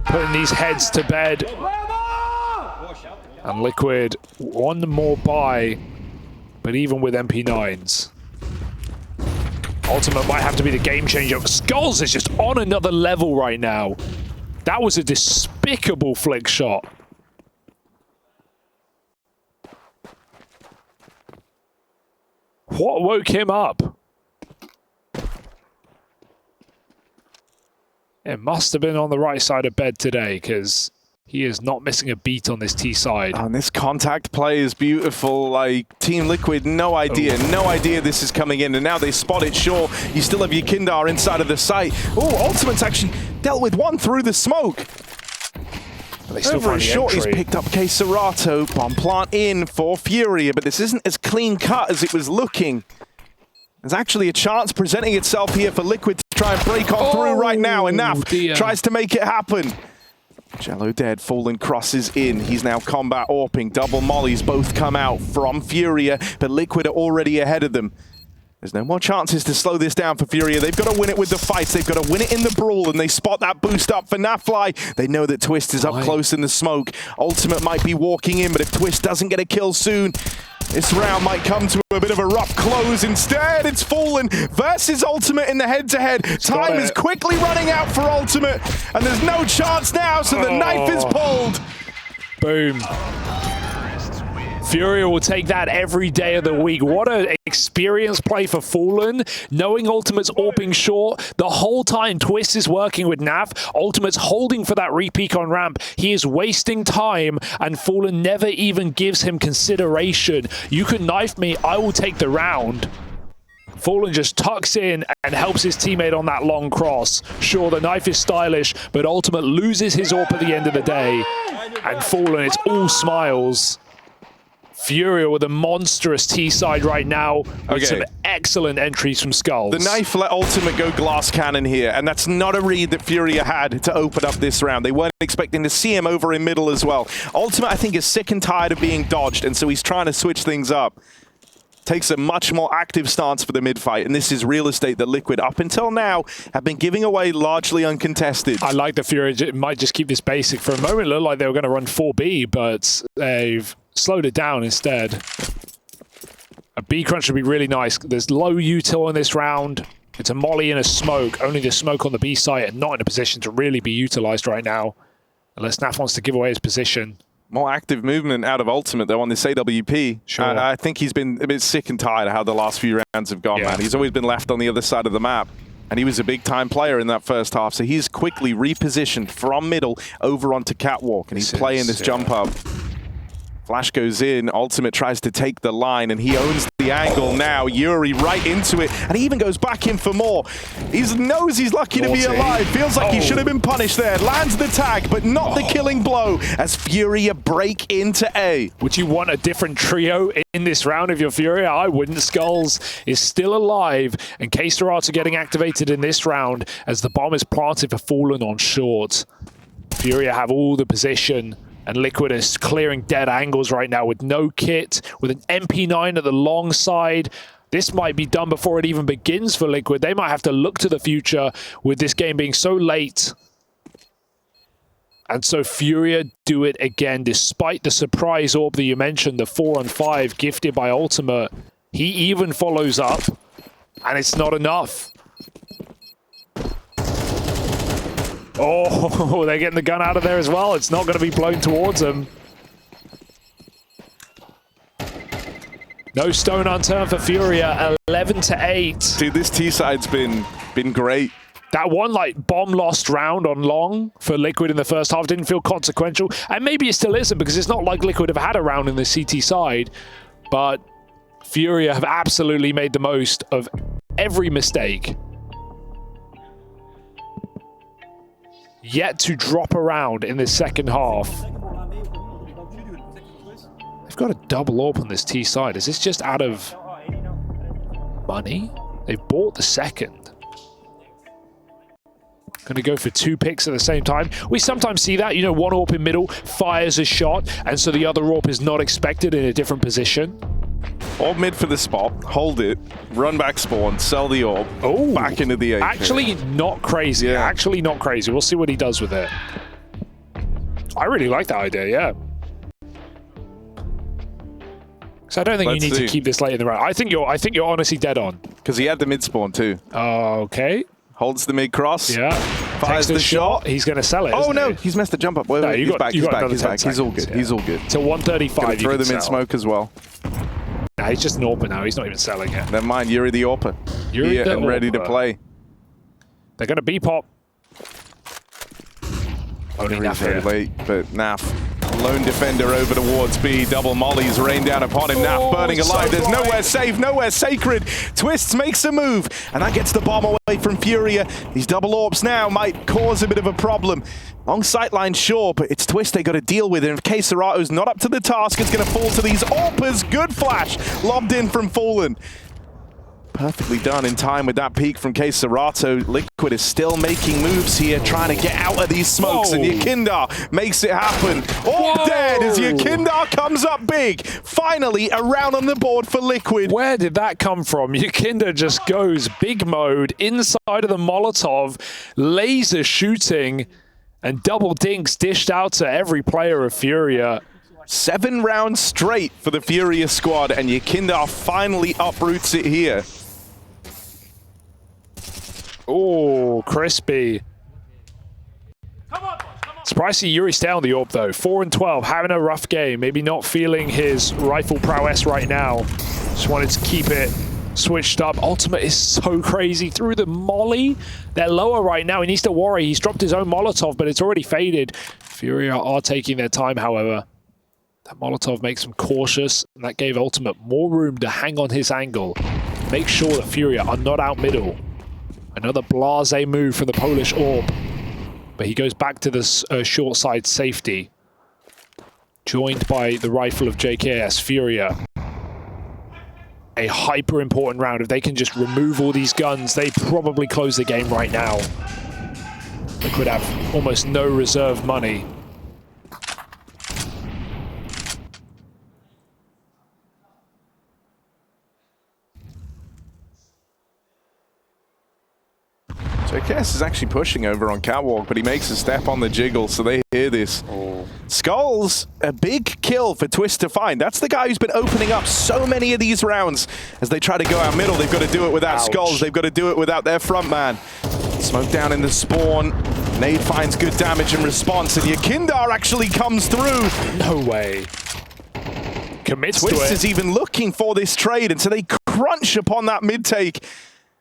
Putting these heads to bed. And Liquid, 1 more buy. But even with MP9s, Ultimate might have to be the game changer. Skulls is just on another level right now. That was a despicable flick shot. What woke him up? It must have been on the right side of bed today, because he is not missing a beat on this T side. And this contact play is beautiful. Like, Team Liquid, no idea this is coming in. And now they spot it, sure. You still have Yakindar inside of the site. Oh, Ultimate's actually dealt with 1 through the smoke. They still Over a short, he's picked up Serato. Bomb plant in for FURIA, but this isn't as clean cut as it was looking. There's actually a chance presenting itself here for Liquid to try and break on through right now. And Naf tries to make it happen. Jello dead, Fallen crosses in. He's now combat AWPing. Double mollies both come out from FURIA, but Liquid are already ahead of them. There's no more chances to slow this down for FURIA. They've got to win it with the fights. They've got to win it in the brawl, and they spot that boost up for Nafly. They know that Twist is up close in the smoke. Ultimate might be walking in, but if Twist doesn't get a kill soon, this round might come to a bit of a rough close. Instead, it's Fallen versus Ultimate in the head-to-HEAD. Time is quickly running out for Ultimate, and there's no chance now, so the knife is pulled. Boom. FURIA will take that every day of the week. What an experience play for Fallen. Knowing Ultimate's AWPing short, the whole time Twist is working with Nav. Ultimate's holding for that re-peek on ramp. He is wasting time, and Fallen never even gives him consideration. You can knife me, I will take the round. Fallen just tucks in and helps his teammate on that long cross. Sure, the knife is stylish, but Ultimate loses his AWP at the end of the day. And Fallen, it's all smiles. FURIA with a monstrous T-side right now with some excellent entries from Skulls. The knife let Ultimate go glass cannon here, and that's not a read that FURIA had to open up this round. They weren't expecting to see him over in middle as well. Ultimate, I think, is sick and tired of being dodged, and so he's trying to switch things up. Takes a much more active stance for the mid-fight, and this is real estate that Liquid, up until now, have been giving away largely uncontested. I like the FURIA might just keep this basic. For a moment, it looked like they were going to run 4B, but they've slowed it down instead. A B crunch would be really nice. There's low util in this round. It's a molly and a smoke. Only the smoke on the B site and not in a position to really be utilized right now. Unless Naf wants to give away his position. More active movement out of Ultimate, though, on this AWP. Sure. I think he's been a bit sick and tired of how the last few rounds have gone, man. He's always been left on the other side of the map. And he was a big-time player in that first half, so he's quickly repositioned from middle over onto Catwalk, and he's playing this jump up. Flash goes in, Ultimate tries to take the line, and he owns the angle now. Yuri right into it, and he even goes back in for more. He knows he's lucky to be alive. Feels like he should have been punished there. Lands the tag, but not the killing blow as FURIA break into A. Would you want a different trio in this round of your FURIA? I wouldn't. Skulls is still alive, and Serato getting activated in this round as the bomb is planted for Fallen on short. FURIA have all the position And Liquid is clearing dead angles right now with no kit, with an MP9 at the long side. This might be done before it even begins for Liquid. They might have to look to the future with this game being so late. And so FURIA do it again, despite the surprise orb that you mentioned, the 4-on-5 gifted by Ultimate. He even follows up, and it's not enough. Oh, they're getting the gun out of there as well. It's not going to be blown towards them. No stone unturned for FURIA, 11-8. Dude, this T-side's been great. That one, like, bomb lost round on long for Liquid in the first half didn't feel consequential. And maybe it still isn't, because it's not like Liquid have had a round in the CT side. But FURIA have absolutely made the most of every mistake. Yet to drop around in the second half. They've got a double AWP on this T side. Is this just out of money? They've bought the second. Going to go for 2 picks at the same time. We sometimes see that, you know, one AWP in middle fires a shot, and so the other AWP is not expected in a different position. AWP mid for the spot, hold it, run back spawn, sell the AWP, Oh, back into the A. Actually not crazy. Yeah. Actually not crazy. We'll see what he does with it. I really like that idea, yeah. So I don't think you need to keep this late in the round. I think you're honestly dead on. Because he had the mid spawn too. Okay. Holds the mid cross. Yeah. Fires the shot. He's going to sell it. Oh no, he? he's messed the jump up. Wait, No, he's back. He's back. He's all good. Yeah. He's all good. To 135. Gonna throw them in smoke as well. Nah, he's just an AWPer now. He's not even selling it. Never mind, Yuri the AWPer. Yuri Here the and ready to AWPer. play. They're going to B-pop. Only Very Naf late, but Naf. Lone defender over towards B. Double mollies rain down upon him. Naf burning alive. So There's blind. nowhere safe, nowhere sacred. Twists makes a move, and that gets the bomb away from FURIA. These double AWPs now might cause a bit of a problem. Long sightline, sure, but it's Twist they got to deal with. And if K-Serato's not up to the task, it's going to fall to these AWPers. Good flash, lobbed in from Fallen. Perfectly done in time with that peek from K-Serato. Liquid is still making moves here, trying to get out of these smokes, and Yakindar makes it happen. All dead as Yakindar comes up big. Finally, a round on the board for Liquid. Where did that come from? Yakindar just goes big mode inside of the Molotov, laser shooting, and double dinks dished out to every player of FURIA. 7 rounds straight for the FURIA squad, and Yakindar finally uproots it here. Oh, crispy. Surprised to see Yuri stay on the AWP though. 4-12, having a rough game. Maybe not feeling his rifle prowess right now. Just wanted to keep it switched up. Ultimate is so crazy through the molly. They're lower right now. He needs to worry. He's dropped his own Molotov, but it's already faded. FURIA are taking their time, however. That Molotov makes him cautious, and that gave Ultimate more room to hang on his angle. Make sure that FURIA are not out middle. Another blasé move from the Polish AWP. But he goes back to this short side safety. Joined by the rifle of JKS, FURIA. A hyper important round. If they can just remove all these guns, they probably close the game right now. They could have almost no reserve money. JKS is actually pushing over on Catwalk, but he makes a step on the jiggle, so they hear this. Skulls, a big kill for Twist to find. That's the guy who's been opening up so many of these rounds. As they try to go out middle, they've got to do it without Skulls. They've got to do it without their front man. Smoke down in the spawn. Nade finds good damage in response, and Yakindar actually comes through. No way. Commits Twist to it. is even looking for this trade, and so they crunch upon that mid-take.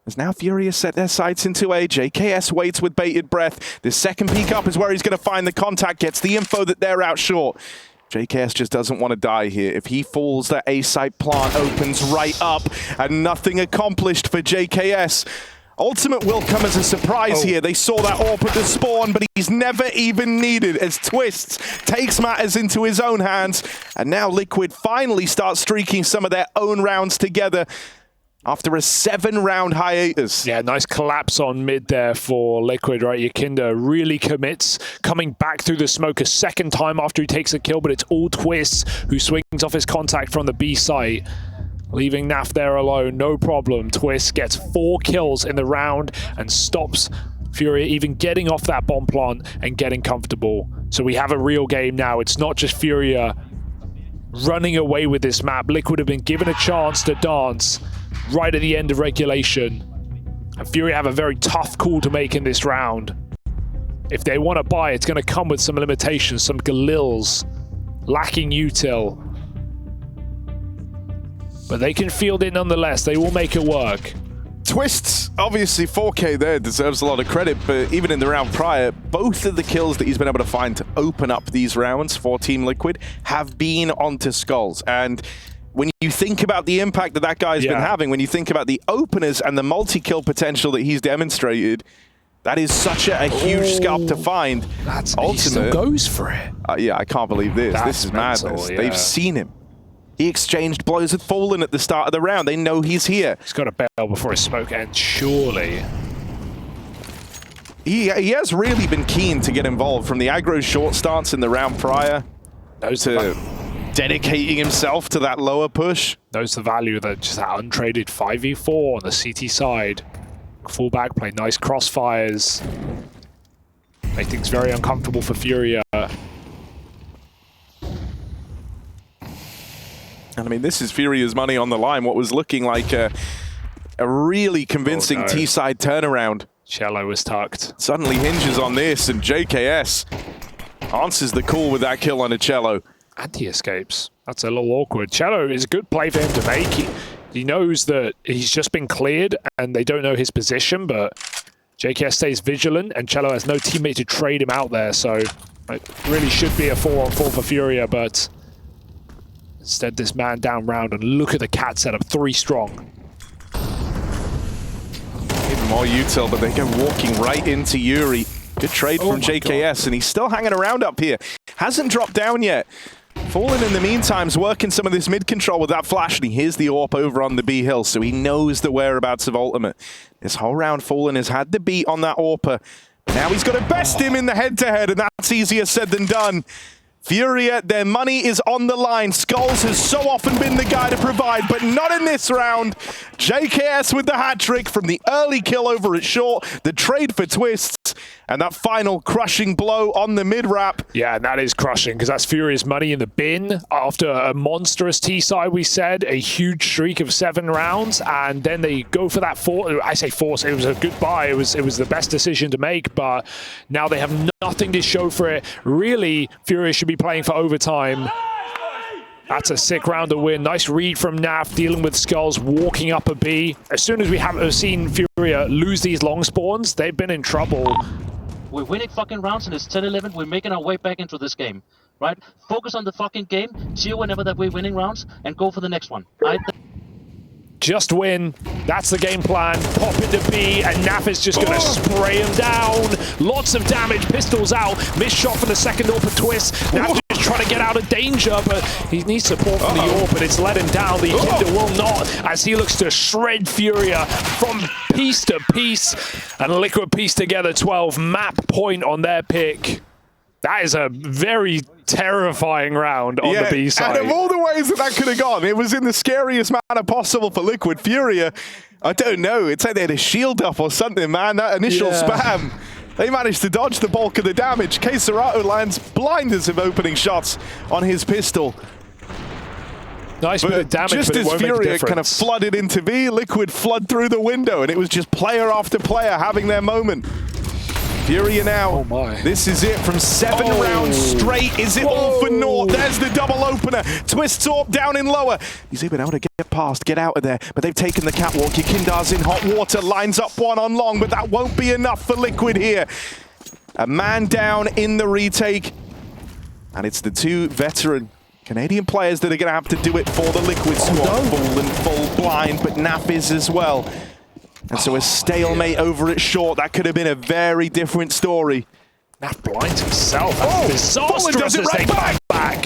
As now FURIA set their sights into A. JKS waits with bated breath. This second peek up is where he's going to find the contact, gets the info that they're out short. JKS just doesn't want to die here. If he falls, that A site plant opens right up, and nothing accomplished for JKS. Ultimate will come as a surprise here. They saw that AWP at the spawn, but he's never even needed as Twist takes matters into his own hands. And now Liquid finally starts streaking some of their own rounds together. after a 7-round hiatus. Yeah, nice collapse on mid there for Liquid, right? Yakinda really commits, coming back through the smoke a second time after he takes a kill, but it's all Twist who swings off his contact from the B site, leaving Naf there alone, no problem. Twist gets 4 kills in the round and stops FURIA even getting off that bomb plant and getting comfortable. So we have a real game now. It's not just FURIA running away with this map. Liquid have been given a chance to dance right at the end of regulation. And FURIA have a very tough call to make in this round. If they want to buy, it's going to come with some limitations, some Galils, lacking util. But they can field it nonetheless. They will make it work. Twist's obviously 4K there deserves a lot of credit, but even in the round prior, both of the kills that he's been able to find to open up these rounds for Team Liquid have been onto Skulls. And when you think about the impact that that guy's been having, when you think about the openers and the multi-kill potential that he's demonstrated, that is such a huge scalp to find. That's ultimate. He still goes for it. Yeah, I can't believe this. This is mental, madness. yeah. They've seen him. He exchanged blows with Fallen at the start of the round. They know he's here. He's got a bail before his smoke ends, surely. He has really been keen to get involved from the aggro short stance in the round prior to dedicating himself to that lower push. Knows the value that just that untraded 5v4 on the CT side. Full back play, nice crossfires. Make things very uncomfortable for FURIA. And I mean, this is FURIA's money on the line. What was looking like a really convincing T-side turnaround. Cello was tucked. Suddenly hinges on this, and JKS answers the call with that kill on a Cello. And he escapes. That's a little awkward. Cello is a good play for him to make. He knows that he's just been cleared, and they don't know his position, but JKS stays vigilant, and Cello has no teammate to trade him out there, so it really should be a 4-on-4 for FURIA, but instead this man down round, and look at the cat setup, 3 strong. Even more util, but they go walking right into Yuri. Good trade from JKS, and he's still hanging around up here. Hasn't dropped down yet. Fallen in the meantime is working some of this mid control with that flash, and he hears the AWP over on the B hill, so he knows the whereabouts of Ultimate. This whole round, Fallen has had the beat on that AWPer. Now he's got to best him in the head-to-head, and that's easier said than done. FURIA, their money is on the line. Skulls has so often been the guy to provide, but not in this round. JKS with the hat trick from the early kill over at short, the trade for Twists, and that final crushing blow on the mid-wrap. Yeah, and that is crushing, because that's FURIA's money in the bin after a monstrous T-side, we said, a huge streak of 7 rounds, and then they go for that force. It was a good buy. It was the best decision to make, but now they have nothing to show for it. Really, FURIA should be playing for overtime. That's a sick round to win. Nice read from Naf, dealing with Skulls, walking up a B. As soon as we have seen FURIA lose these long spawns, they've been in trouble. We're winning fucking rounds and it's 10-11. We're making our way back into this game, right? Focus on the fucking game, cheer whenever that we're winning rounds, and go for the next one. Just win. That's the game plan. Pop into B, and Naf is just going to spray him down. Lots of damage. Pistols out. Missed shot for the second AWP Twist. Naf just trying to get out of danger, but he needs support from the AWP, but it's let him down. The Yakinda will not, as he looks to shred FURIA from piece to piece. And Liquid piece together 12. Map point on their pick. That is a very terrifying round on the B side. And of all the ways that could have gone, it was in the scariest manner possible for Liquid. FURIA, I don't know, it's like they had a shield up or something, man. That initial spam, they managed to dodge the bulk of the damage. K Serato lands blinders of opening shots on his pistol. Nice bit of damage, just but it as won't make a FURIA difference. kind of flooded into V, Liquid flood through the window, and it was just player after player having their moment. FURIA now, this is it from 7 rounds straight. Is it all for naught? There's the double opener. Twists AWP down in lower. He's even able to get past, get out of there, but they've taken the catwalk. Yakinda's in hot water, lines up one on long, but that won't be enough for Liquid here. A man down in the retake, and it's the 2 veteran Canadian players that are going to have to do it for the Liquid squad. Full and full blind, but Naf is as well. And so a stalemate over at short, that could have been a very different story. Naf blinds himself. That's disastrous does it as they right come back.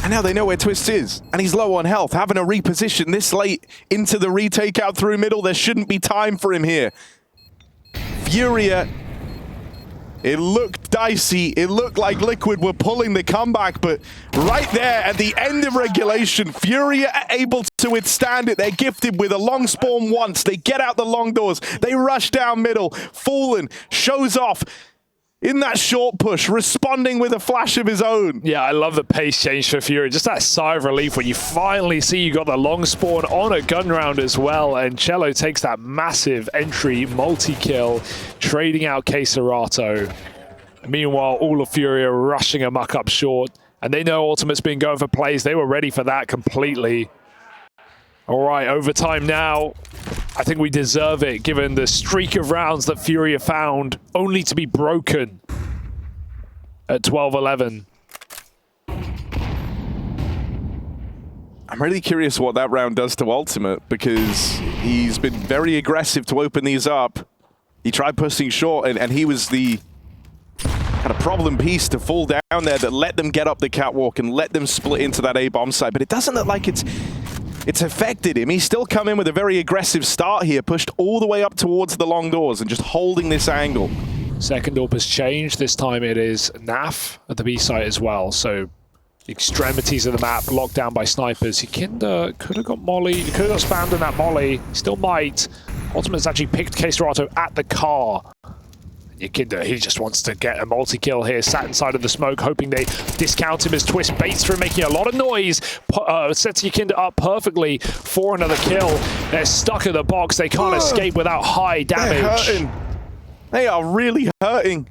And now they know where Twist is, and he's low on health. Having a reposition this late into the retake out through middle, there shouldn't be time for him here. FURIA, it looked dicey. It looked like Liquid were pulling the comeback, but right there at the end of regulation, FURIA are able to withstand it. They're gifted with a long spawn once. They get out the long doors. They rush down middle. Fallen shows off in that short push, responding with a flash of his own. Yeah, I love the pace change for FURIA. Just that sigh of relief when you finally see you got the long spawn on a gun round as well, and Cello takes that massive entry multi-kill, trading out K-Serato. Meanwhile, all of FURIA rushing amok up short, and they know Ultimate's been going for plays. They were ready for that completely. All right, overtime now. I think we deserve it, given the streak of rounds that FURIA found, only to be broken at 12-11. I'm really curious what that round does to Ultimate, because he's been very aggressive to open these up. He tried pushing short, and he was the kind of problem piece to fall down there that let them get up the catwalk and let them split into that A-bomb site. But it doesn't look like it's affected him. He's still come in with a very aggressive start here, pushed all the way up towards the long doors and just holding this angle. Second AWP has changed. This time it is NAF at the B site as well. So the extremities of the map locked down by snipers. Yikinda could have got Molly, could have got spammed in that Molly. Still might. Ultimate's actually picked K-Serato at the car. Yikinda, he just wants to get a multi-kill here, sat inside of the smoke, hoping they discount him as Twist baits through, making a lot of noise. Sets Yikinda up perfectly for another kill. They're stuck in the box. They can't escape without high damage. They're hurting. They are really hurting.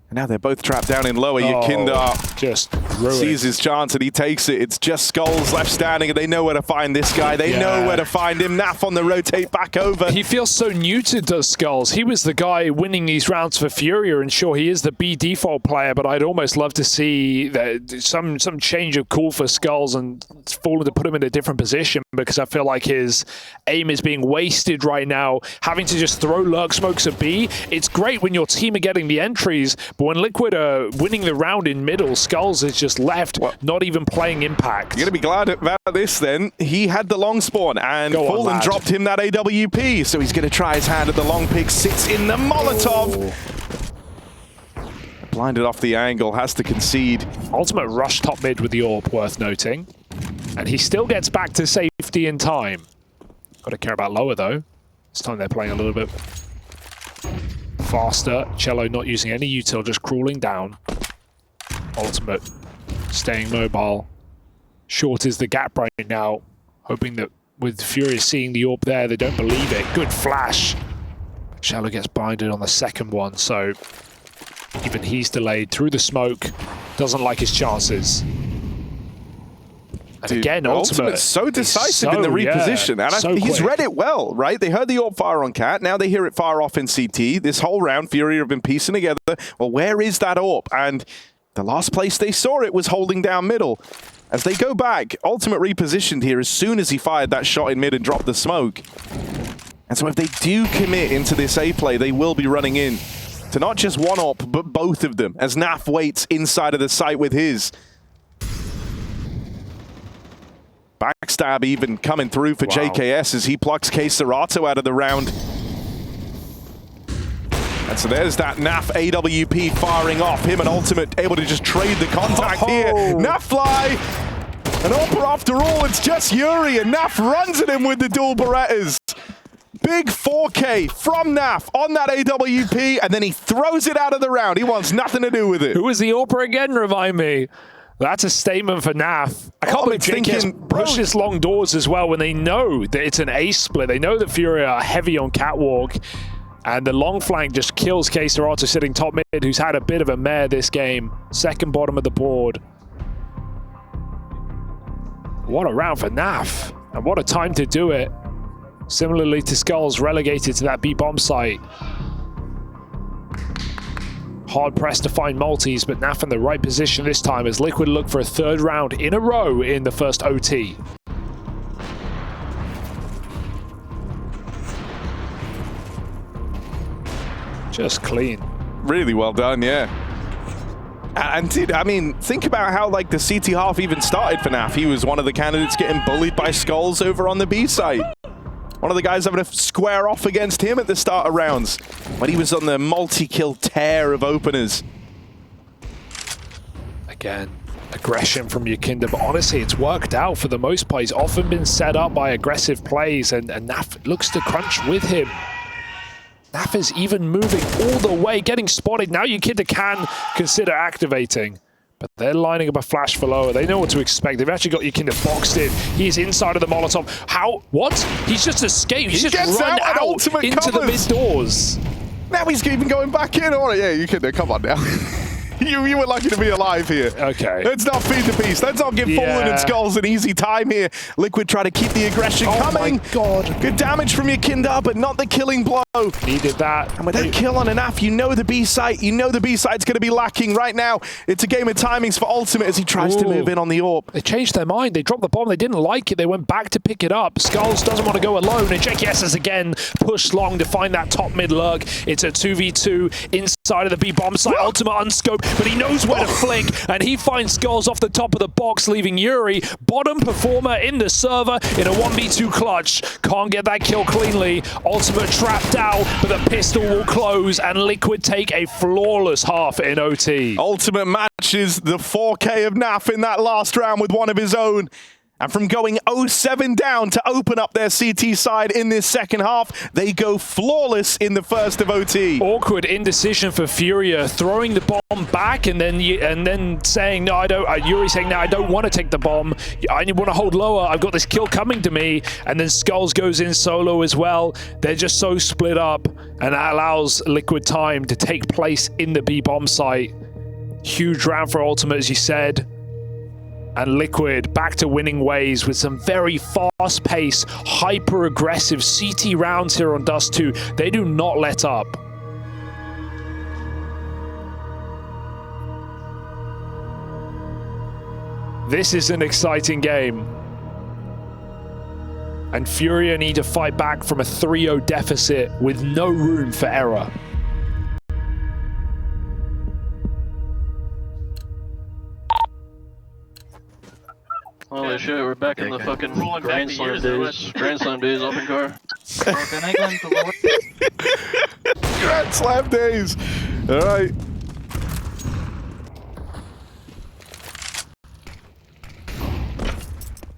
And now they're both trapped down in lower. Yikinda just sees his chance and he takes it. It's just Skulls left standing, and they know where to find this guy. They know where to find him. Naf on the rotate back over. He feels so neutered, does Skulls. He was the guy winning these rounds for FURIA, and sure, he is the B default player, but I'd almost love to see some change of call for Skulls and Fallen to put him in a different position, because I feel like his aim is being wasted right now, having to just throw lurk smokes at B. It's great when your team are getting the entries, but when Liquid are winning the round in middle, Skulls is just left, not even playing impact. You're going to be glad about this then. He had the long spawn, and Fallen dropped him that AWP, so he's going to try his hand at the long pick. Sits in the Molotov. Blinded off the angle, has to concede. Ultimate rush top mid with the AWP, worth noting. And he still gets back to safety in time. Got to care about lower, though. This time they're playing a little bit faster. Cello not using any util, just crawling down. Ultimate staying mobile. Short is the gap right now, hoping that with FURIA seeing the AWP there, they don't believe it. Good flash. Cello gets blinded on the second one, so even he's delayed through the smoke. Doesn't like his chances. And Dude, again, Ultimate's so decisive in the reposition, and he's read it well, right? They heard the AWP fire on Cat, now they hear it fire off in CT. This whole round, FURIA have been piecing together. Well, where is that AWP? And the last place they saw it was holding down middle. As they go back, Ultimate repositioned here as soon as he fired that shot in mid and dropped the smoke. And so if they do commit into this A play, they will be running in to not just one AWP, but both of them, as Naf waits inside of the site with his. Backstab even coming through for JKS as he plucks K-Serato out of the round. And so there's that Naf AWP firing off. Him and Ultimate able to just trade the contact here. Naf fly. An AWP after all, it's just Yuri, and Naf runs at him with the dual Berettas. Big 4K from Naf on that AWP, and then he throws it out of the round. He wants nothing to do with it. Who was the AWPer again, remind me? That's a statement for Naf. I can't believe JKS pushes long doors as well when they know that it's an ace split. They know that FURIA are heavy on catwalk, and the long flank just kills K-Serato sitting top mid, who's had a bit of a mare this game. Second bottom of the board. What a round for Naf, and what a time to do it. Similarly to Skulls, relegated to that B-bomb site. Hard pressed to find multis, but Naf in the right position this time as Liquid look for a third round in a row in the first OT. Just clean. Really well done, yeah. And dude, I mean, think about how like the CT half even started for NAF. He was one of the candidates getting bullied by Skulls over on the B site. One of the guys having to square off against him at the start of rounds when he was on the multi-kill tear of openers. Again, aggression from Yakinda, but honestly, it's worked out for the most part. He's often been set up by aggressive plays, and NAF looks to crunch with him. NAF is even moving all the way, getting spotted. Now Yakinda can consider activating, but they're lining up a flash for lower. They know what to expect. They've actually got Yakinda boxed in. He's inside of the Molotov. How? What? He's just escaped. He's just run out into the mid doors. Now he's even going back in. Oh, yeah, Yakinda, come on now. You were lucky to be alive here. Okay. Let's not feed the beast. Let's not give Fallen and Skulls an easy time here. Liquid try to keep the aggression coming. Oh my god. Good damage from Yakinda, but not the killing blow. Needed that. And with that kill on an AF, you know the B site. You know the B site's going to be lacking right now. It's a game of timings for Ultimate as he tries to move in on the AWP. They changed their mind. They dropped the bomb. They didn't like it. They went back to pick it up. Skulls doesn't want to go alone. And JKS has again pushed long to find that top mid lurk. It's a 2v2 inside of the B bomb site. Ultimate unscoped, but he knows where to flick. And he finds Skulls off the top of the box, leaving Yuri, bottom performer in the server, in a 1v2 clutch. Can't get that kill cleanly. Ultimate trapped out, but the pistol will close, and Liquid take a flawless half in OT. Ultimate matches the 4K of NAF in that last round with one of his own. And from going 0-7 down to open up their CT side in this second half, they go flawless in the first of OT. Awkward indecision for FURIA, throwing the bomb back and then saying, no, I don't. Yuri saying, no, I don't want to take the bomb. I want to hold lower. I've got this kill coming to me. And then Skulls goes in solo as well. They're just so split up, and that allows Liquid time to take place in the B bomb site. Huge round for Ultimate, as you said. And Liquid back to winning ways with some very fast-paced, hyper-aggressive CT rounds here on Dust2. They do not let up. This is an exciting game. And FURIA need to fight back from a 3-0 deficit with no room for error. Holy shit, we're back in the fucking Grand Slam days. Grand Slam days, open car. Grand Slam days. All right.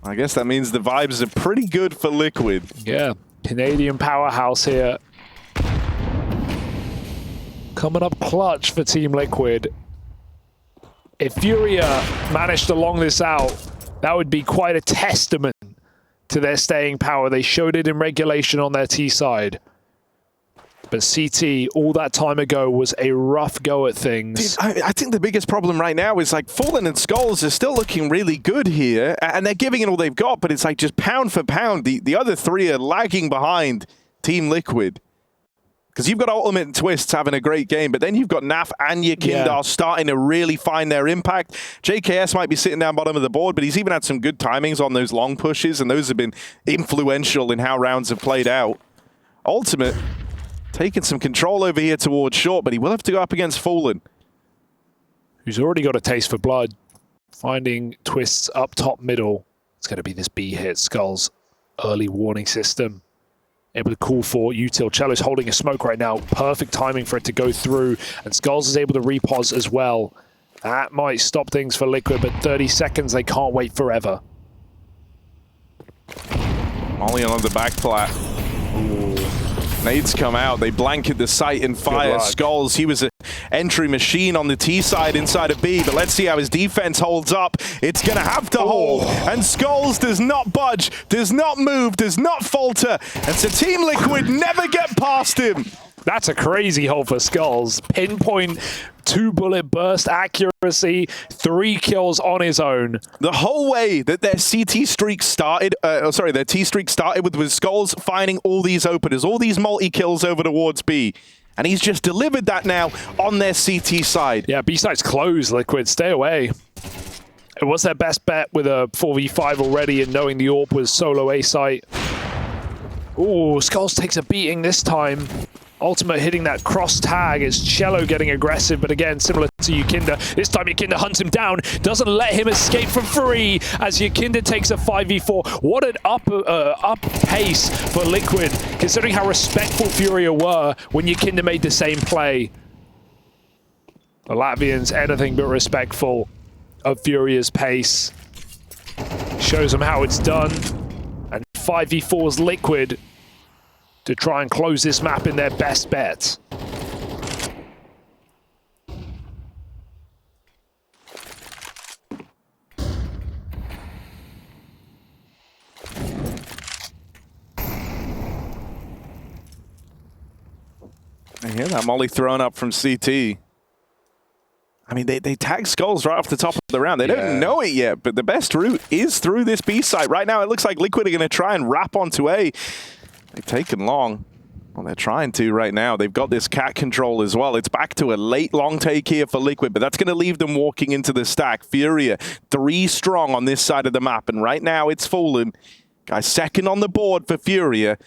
I guess that means the vibes are pretty good for Liquid. Yeah, Canadian powerhouse here. Coming up clutch for Team Liquid. If FURIA managed to long this out, that would be quite a testament to their staying power. They showed it in regulation on their T side. But CT, all that time ago, was a rough go at things. Dude, I think the biggest problem right now is like Fallen and Skulls are still looking really good here, and they're giving it all they've got, but it's like just pound for pound, the other three are lagging behind Team Liquid. Because you've got Ultimate and Twists having a great game, but then you've got NAF and Yakinda starting to really find their impact. JKS might be sitting down bottom of the board, but he's even had some good timings on those long pushes, and those have been influential in how rounds have played out. Ultimate taking some control over here towards short, but he will have to go up against Fallen, who's already got a taste for blood. Finding Twists up top middle. It's going to be this B hit. Skulls early warning system. Able to call for util. Cello's holding a smoke right now. Perfect timing for it to go through. And Skulls is able to repos as well. That might stop things for Liquid, but 30 seconds, they can't wait forever. Molly on the back flat. Ooh. Nades come out. They blanket the site and fire. Skulls, he was an entry machine on the T side inside of B, but let's see how his defense holds up. It's going to have to hold, and Skulls does not budge, does not move, does not falter, and so Team Liquid never get past him. That's a crazy hold for Skulls. Pinpoint, 2-bullet burst accuracy, 3 kills on his own. The whole way that their CT streak started, their T streak started with Skulls finding all these openers, all these multi-kills over towards B. And he's just delivered that now on their CT side. Yeah, B side's closed, Liquid. Stay away. It was their best bet with a 4v5 already, and knowing the AWP was solo A site. Ooh, Skulls takes a beating this time. Ultimate hitting that cross tag. It's Cello getting aggressive, but again, similar to Yukinda. This time Yukinda hunts him down, doesn't let him escape from free as Yukinda takes a 5v4. What an up pace for Liquid, considering how respectful FURIA were when Yukinda made the same play. The Latvians anything but respectful of FURIA's pace. Shows them how it's done. And 5v4's Liquid to try and close this map in their best bet. I hear that molly thrown up from CT. I mean, they tag Skulls right off the top of the round. They don't know it yet, but the best route is through this B site. Right now, it looks like Liquid are going to try and wrap onto A. They've taken long. Well, they're trying to right now. They've got this cat control as well. It's back to a late long take here for Liquid, but that's going to leave them walking into the stack. FURIA, 3 strong on this side of the map, and right now it's Fallen. Guys, second on the board for FURIA.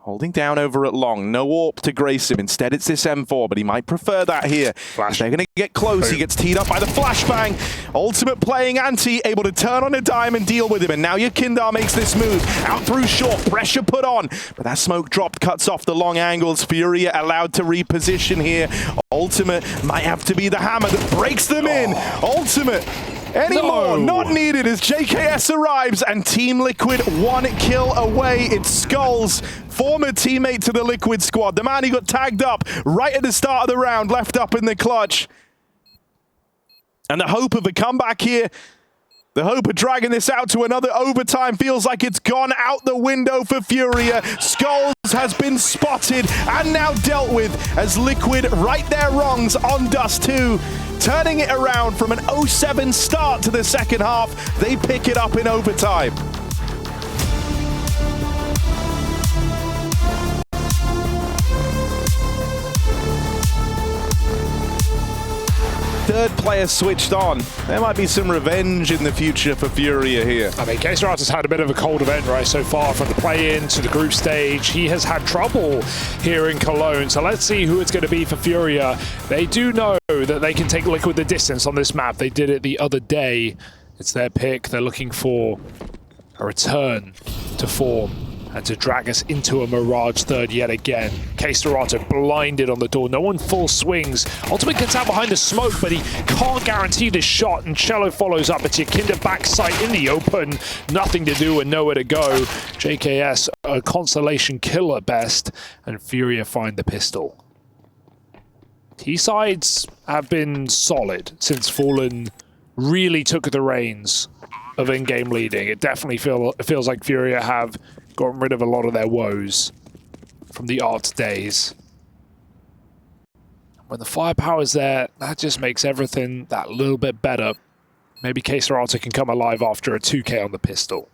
Holding down over at long. No AWP to grace him. Instead, it's this M4, but he might prefer that here. Flash. They're going to get close. He gets teed up by the flashbang. Ultimate playing anti, able to turn on a dime and deal with him. And now Yukinda makes this move. Out through short, pressure put on. But that smoke dropped, cuts off the long angles. FURIA allowed to reposition here. Ultimate might have to be the hammer that breaks them in. Ultimate. Anymore, not needed as JKS arrives and Team Liquid 1 kill away. It's Skulls, former teammate to the Liquid squad. The man who got tagged up right at the start of the round, left up in the clutch. And the hope of a comeback here, the hope of dragging this out to another overtime feels like it's gone out the window for FURIA. Skulls has been spotted and now dealt with as Liquid right their wrongs on Dust2. Turning it around from an 0-7 start to the second half, they pick it up in overtime. Third player switched on. There might be some revenge in the future for FURIA here. I mean, KSR's had a bit of a cold event, right, so far from the play-in to the group stage. He has had trouble here in Cologne, so let's see who it's going to be for FURIA. They do know that they can take Liquid the distance on this map. They did it the other day. It's their pick. They're looking for a return to form and to drag us into a Mirage third yet again. KSR's blinded on the door. No one full swings. Ultimate gets out behind the smoke, but he can't guarantee the shot, and Cello follows up. It's Yukinda backside in the open. Nothing to do and nowhere to go. JKS, a consolation kill at best, and FURIA find the pistol. T-sides have been solid since Fallen really took the reins of in-game leading. It definitely feels like FURIA have gotten rid of a lot of their woes from the art days. When the firepower's there, that just makes everything that little bit better. Maybe KSR can come alive after a 2K on the pistol.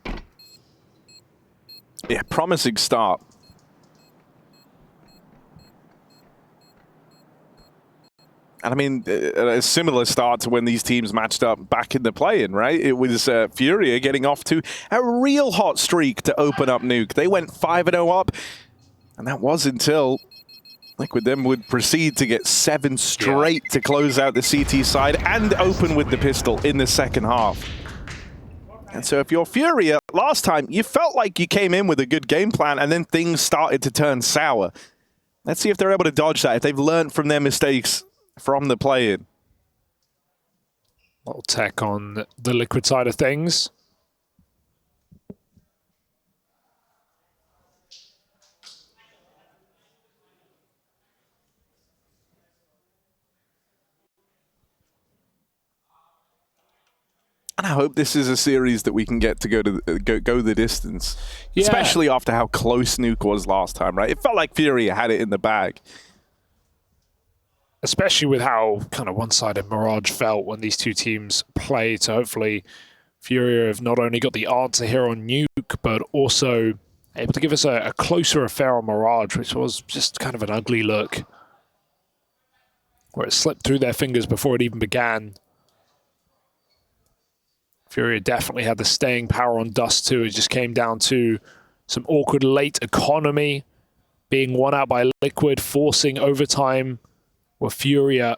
Yeah, promising start. And I mean, a similar start to when these teams matched up back in the play-in, right? It was FURIA getting off to a real hot streak to open up Nuke. They went 5-0 up, and that was until Liquid then would proceed to get 7 straight to close out the CT side and open with the pistol in the second half. And so if you're FURIA, last time you felt like you came in with a good game plan and then things started to turn sour. Let's see if they're able to dodge that, if they've learned from their mistakes from the play-in. Little tech on the Liquid side of things. And I hope this is a series that we can get to go the distance, especially after how close Nuke was last time, right? It felt like FURIA had it in the bag. Especially with how kind of one-sided Mirage felt when these two teams played. So hopefully FURIA have not only got the answer here on Nuke, but also able to give us a closer affair on Mirage, which was just kind of an ugly look, where it slipped through their fingers before it even began. FURIA definitely had the staying power on Dust2. It just came down to some awkward late economy being won out by Liquid, forcing overtime with FURIA.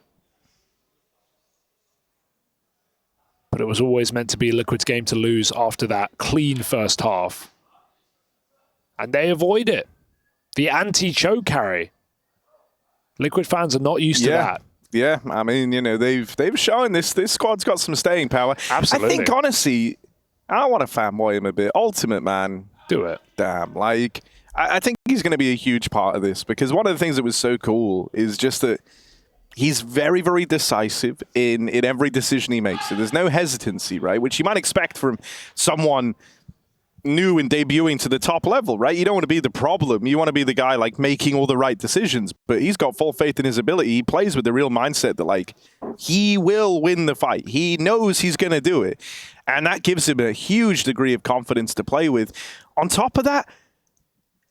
But it was always meant to be Liquid's game to lose after that clean first half. And they avoid it. The anti-choke carry. Liquid fans are not used to that. Yeah, I mean, you know, they've shown this squad's got some staying power. Absolutely. I think, honestly, I want to fanboy him a bit. Ultimate, man. Do it. Damn, like, I think he's going to be a huge part of this, because one of the things that was so cool is just that he's very, very decisive in every decision he makes. So there's no hesitancy, right? Which you might expect from someone new and debuting to the top level, right? You don't want to be the problem. You want to be the guy like making all the right decisions. But he's got full faith in his ability. He plays with the real mindset that like he will win the fight. He knows he's going to do it. And that gives him a huge degree of confidence to play with. On top of that,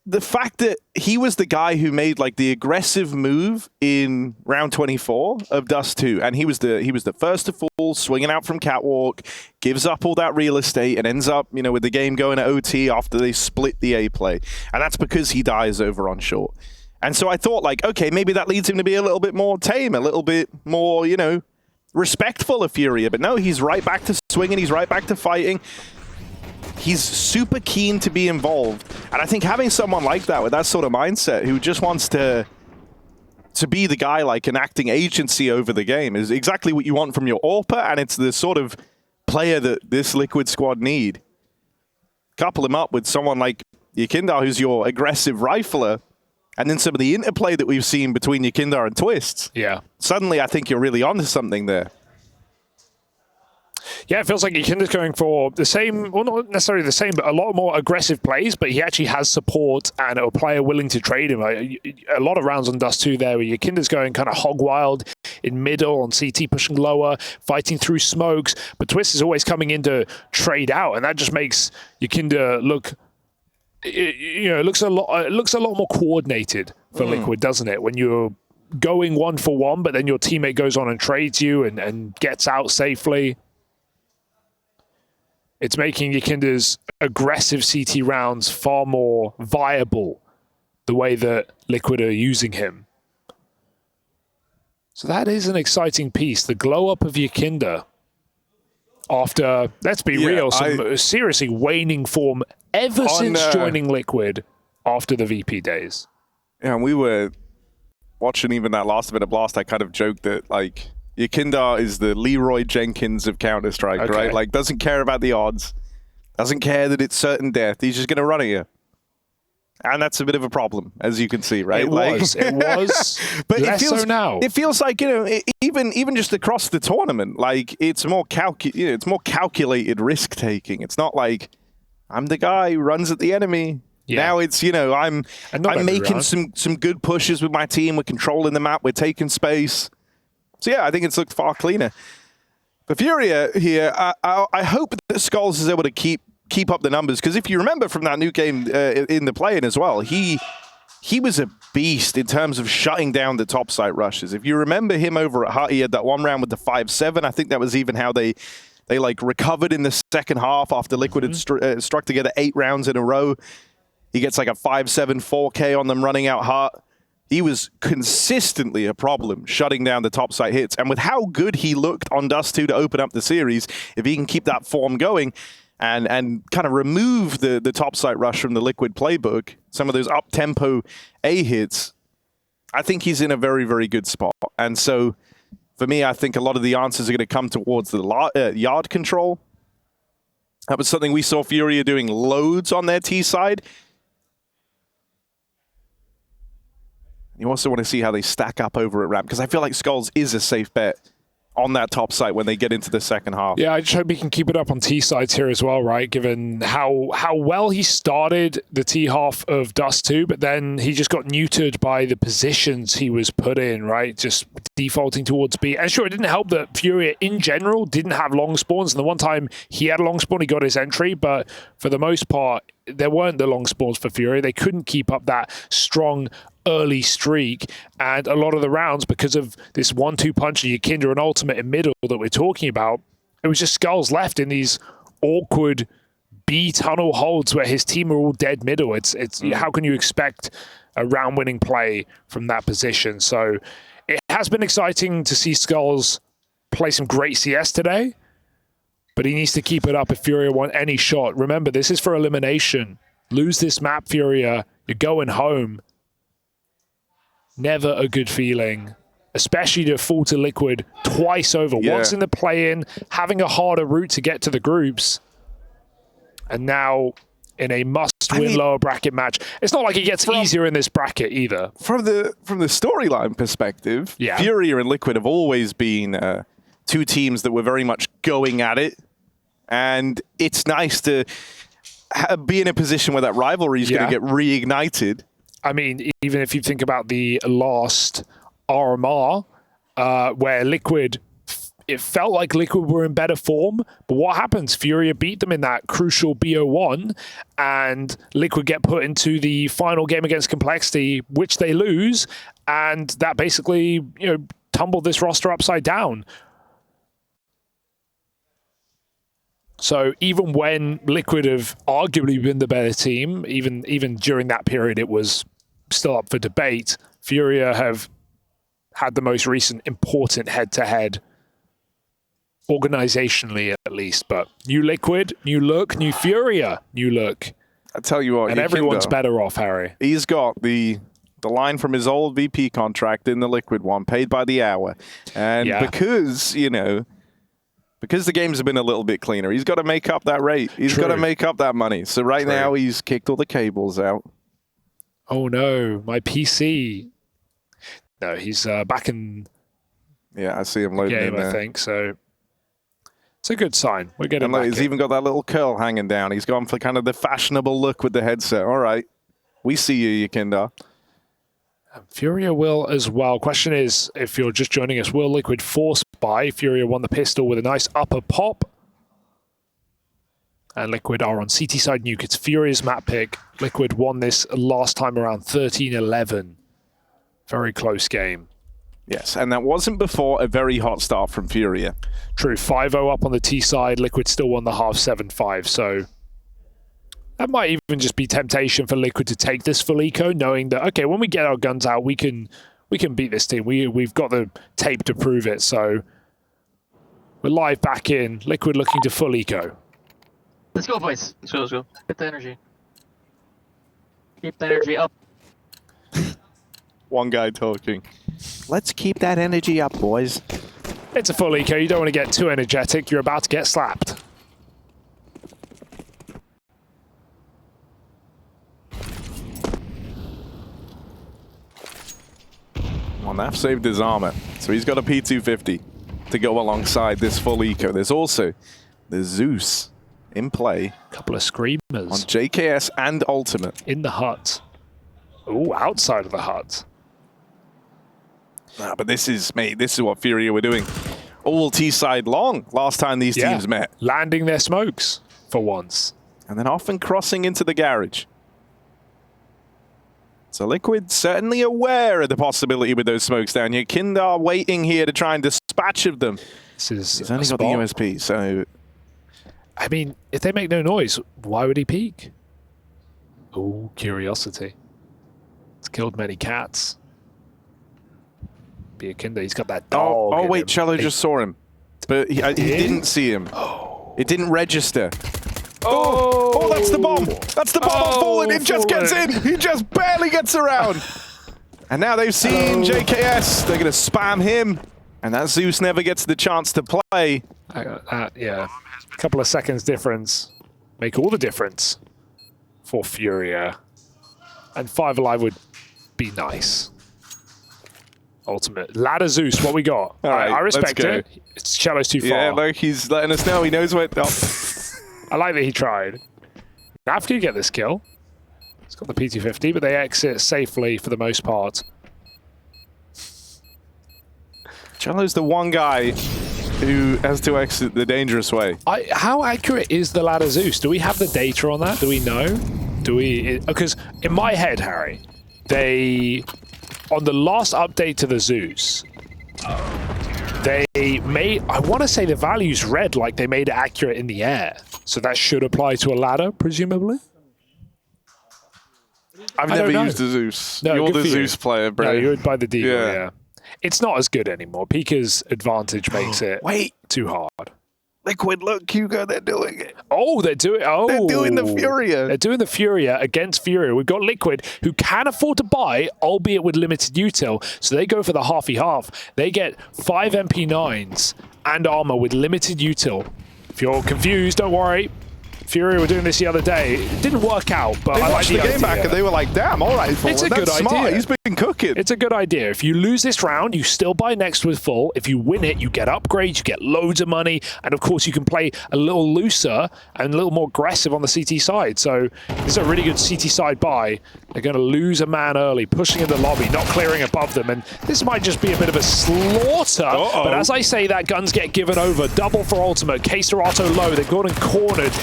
the fact that he was the guy who made like the aggressive move in round 24 of Dust2, and he was the first to fall, swinging out from catwalk, gives up all that real estate, and ends up, you know, with the game going to OT after they split the A play, and that's because he dies over on short. And so I thought, like, okay, maybe that leads him to be a little bit more tame, a little bit more, you know, respectful of FURIA. But no, he's right back to swinging, he's right back to fighting. He's super keen to be involved. And I think having someone like that with that sort of mindset who just wants to be the guy like enacting agency over the game is exactly what you want from your AWPer, and it's the sort of player that this Liquid squad need. Couple him up with someone like Yekindar, who's your aggressive rifler, and then some of the interplay that we've seen between Yekindar and Twists. Yeah. Suddenly I think you're really onto something there. Yeah, it feels like Yekinda's going for the same, well, not necessarily the same, but a lot more aggressive plays, but he actually has support and a player willing to trade him. A lot of rounds on Dust2 there where Yekinda's going kind of hog wild in middle, on CT pushing lower, fighting through smokes, but Twist is always coming in to trade out, and that just makes Yekinda look, you know, it looks a lot more coordinated for Liquid, doesn't it? When you're going 1-for-1, but then your teammate goes on and trades you and gets out safely. It's making Yekinda's aggressive CT rounds far more viable, the way that Liquid are using him. So that is an exciting piece. The glow-up of Yekinda after, let's be real, some seriously waning form ever since joining Liquid after the VP days. Yeah, and we were watching even that last bit of Blast. I kind of joked that, like, Yekindar is the Leroy Jenkins of Counter-Strike, right? Like, doesn't care about the odds, doesn't care that it's certain death. He's just going to run at you. And that's a bit of a problem, as you can see, right? It was. But less so now. It feels like, you know, even just across the tournament, like, it's more calculated risk-taking. It's not like, I'm the guy who runs at the enemy. Yeah. Now it's, you know, I'm making some good pushes with my team. We're controlling the map. We're taking space. So yeah, I think it's looked far cleaner. For FURIA here, I hope that Skulls is able to keep up the numbers, because if you remember from that new game in the play-in as well, he was a beast in terms of shutting down the top site rushes. If you remember him over at Hut, he had that one round with the 5-7. I think that was even how they like recovered in the second half after Liquid had struck together 8 rounds in a row. He gets like a 5-7 4K on them running out Hut. He was consistently a problem shutting down the top site hits. And with how good he looked on Dust2 to open up the series, if he can keep that form going and kind of remove the top site rush from the Liquid playbook, some of those up-tempo A hits, I think he's in a very, very good spot. And so for me, I think a lot of the answers are going to come towards the yard control. That was something we saw FURIA doing loads on their T side. You also want to see how they stack up over at ramp, because I feel like Skulls is a safe bet on that top site when they get into the second half. Yeah, I just hope he can keep it up on T sides here as well, right? Given how well he started the T half of Dust2, but then he just got neutered by the positions he was put in, right? Just defaulting towards B. And sure, it didn't help that FURIA in general didn't have long spawns. And the one time he had a long spawn, he got his entry, but for the most part, there weren't the long spawns for FURIA. They couldn't keep up that strong early streak, and a lot of the rounds, because of this 1-2 punch of Yekinda and ultimate in middle that we're talking about, it was just Skulls left in these awkward B tunnel holds where his team are all dead middle. It's how can you expect a round-winning play from that position. So it has been exciting to see Skulls play some great CS today, but he needs to keep it up if FURIA want any shot. Remember, this is for elimination. Lose this map, FURIA, you're going home. Never a good feeling, especially to fall to Liquid twice over. Yeah. Once in the play-in, having a harder route to get to the groups, and now in a must-win lower bracket match. It's not like it gets easier in this bracket either. From the storyline perspective, FURIA and Liquid have always been two teams that were very much going at it, and it's nice to be in a position where that rivalry is going to get reignited. I mean, even if you think about the last RMR, where Liquid, it felt like Liquid were in better form, but what happens? FURIA beat them in that crucial BO1, and Liquid get put into the final game against Complexity, which they lose, and that basically, tumbled this roster upside down. So even when Liquid have arguably been the better team, even during that period, it was still up for debate. FURIA have had the most recent important head-to-head, organizationally at least. But new Liquid, new look, new FURIA, new look. I tell you what, and everyone's better off, Harry. He's got the line from his old VP contract in the Liquid one, paid by the hour, and because because the games have been a little bit cleaner, he's got to make up that rate. He's got to make up that money. So right now, he's kicked all the cables out. Oh no, my PC. No, he's back in. Yeah, I see him loading game, in there. I think so. It's a good sign. We're getting. And look, he's even got that little curl hanging down. He's gone for kind of the fashionable look with the headset. All right, we see you, Yakindar. FURIA will as well. Question is, if you're just joining us, will Liquid force buy? FURIA won the pistol with a nice upper pop. And Liquid are on CT side nuke. It's FURIA's map pick. Liquid won this last time around 13-11. Very close game. Yes, and that wasn't before a very hot start from FURIA. True, 5-0 up on the T side. Liquid still won the half 7-5, so that might even just be temptation for Liquid to take this full eco, knowing that, okay, when we get our guns out, we can beat this team. We've got the tape to prove it, so we're live back in. Liquid looking to full eco. Let's go, boys. Let's go. Get the energy. Keep the energy up. One guy talking. Let's keep that energy up, boys. It's a full eco. You don't want to get too energetic. You're about to get slapped. Well, Naf saved his armor, so he's got a P250 to go alongside this full eco. There's also the Zeus in play. Couple of screamers. On JKS and Ultimate. In the hut. Ooh, outside of the hut. But this is what FURIA were doing. All T-side long last time these teams met. Landing their smokes for once. And then often crossing into the garage. So Liquid certainly aware of the possibility with those smokes down here. Kindar waiting here to try and dispatch of them. He's only got the USP, so... I mean, if they make no noise, why would he peek? Oh, curiosity. It's killed many cats. Be a Kinder, he's got that dog. Oh wait, Cello just saw him. But he didn't see him. Oh. It didn't register. Oh, that's the bomb. That's the bomb on Fallen. It just gets in. He just barely gets around. And now they've seen JKS. They're going to spam him. And that Zeus never gets the chance to play. Yeah. A couple of seconds difference. Make all the difference for FURIA. And 5 alive would be nice. Ultimate. Ladder Zeus, what we got? Right, I respect it. It's Cello's too far. Yeah, like he's letting us know. He knows where... I like that he tried. Nav can get this kill. He's got the PT-50, but they exit safely for the most part. Cello's the one guy who has to exit the dangerous way. How accurate is the ladder Zeus? Do we have the data on that? Do we know? Because in my head, Harry, on the last update to the Zeus, they made, I want to say the values read like they made it accurate in the air. So that should apply to a ladder, presumably? I've I never don't used know. a Zeus. No, You're good the for you. Zeus player, bro. No, you would buy the Deagle, Yeah. yeah. It's not as good anymore. Pika's advantage makes it Wait, too hard. Liquid, look, Hugo, they're doing it. Oh, they're doing. Oh, They're doing the FURIA. They're doing the FURIA against FURIA. We've got Liquid, who can afford to buy, albeit with limited util. So they go for the half-y-half. They get 5 MP9s and armor with limited util. If you're confused, don't worry. FURIA were doing this the other day. It didn't work out, but They I like watched the game idea. back and they were like, damn, all right, It's a that's good smart. idea. He's been cooking. It's a good idea. If you lose this round, you still buy next with full. If you win it, you get upgrades, you get loads of money, and of course you can play a little looser and a little more aggressive on the CT side. So this is a really good CT side buy. They're going to lose a man early, pushing in the lobby, not clearing above them, and this might just be a bit of a slaughter. Uh-oh. But as I say that, guns get given over. Double for ultimate. K-Serato low. They've gone and cornered.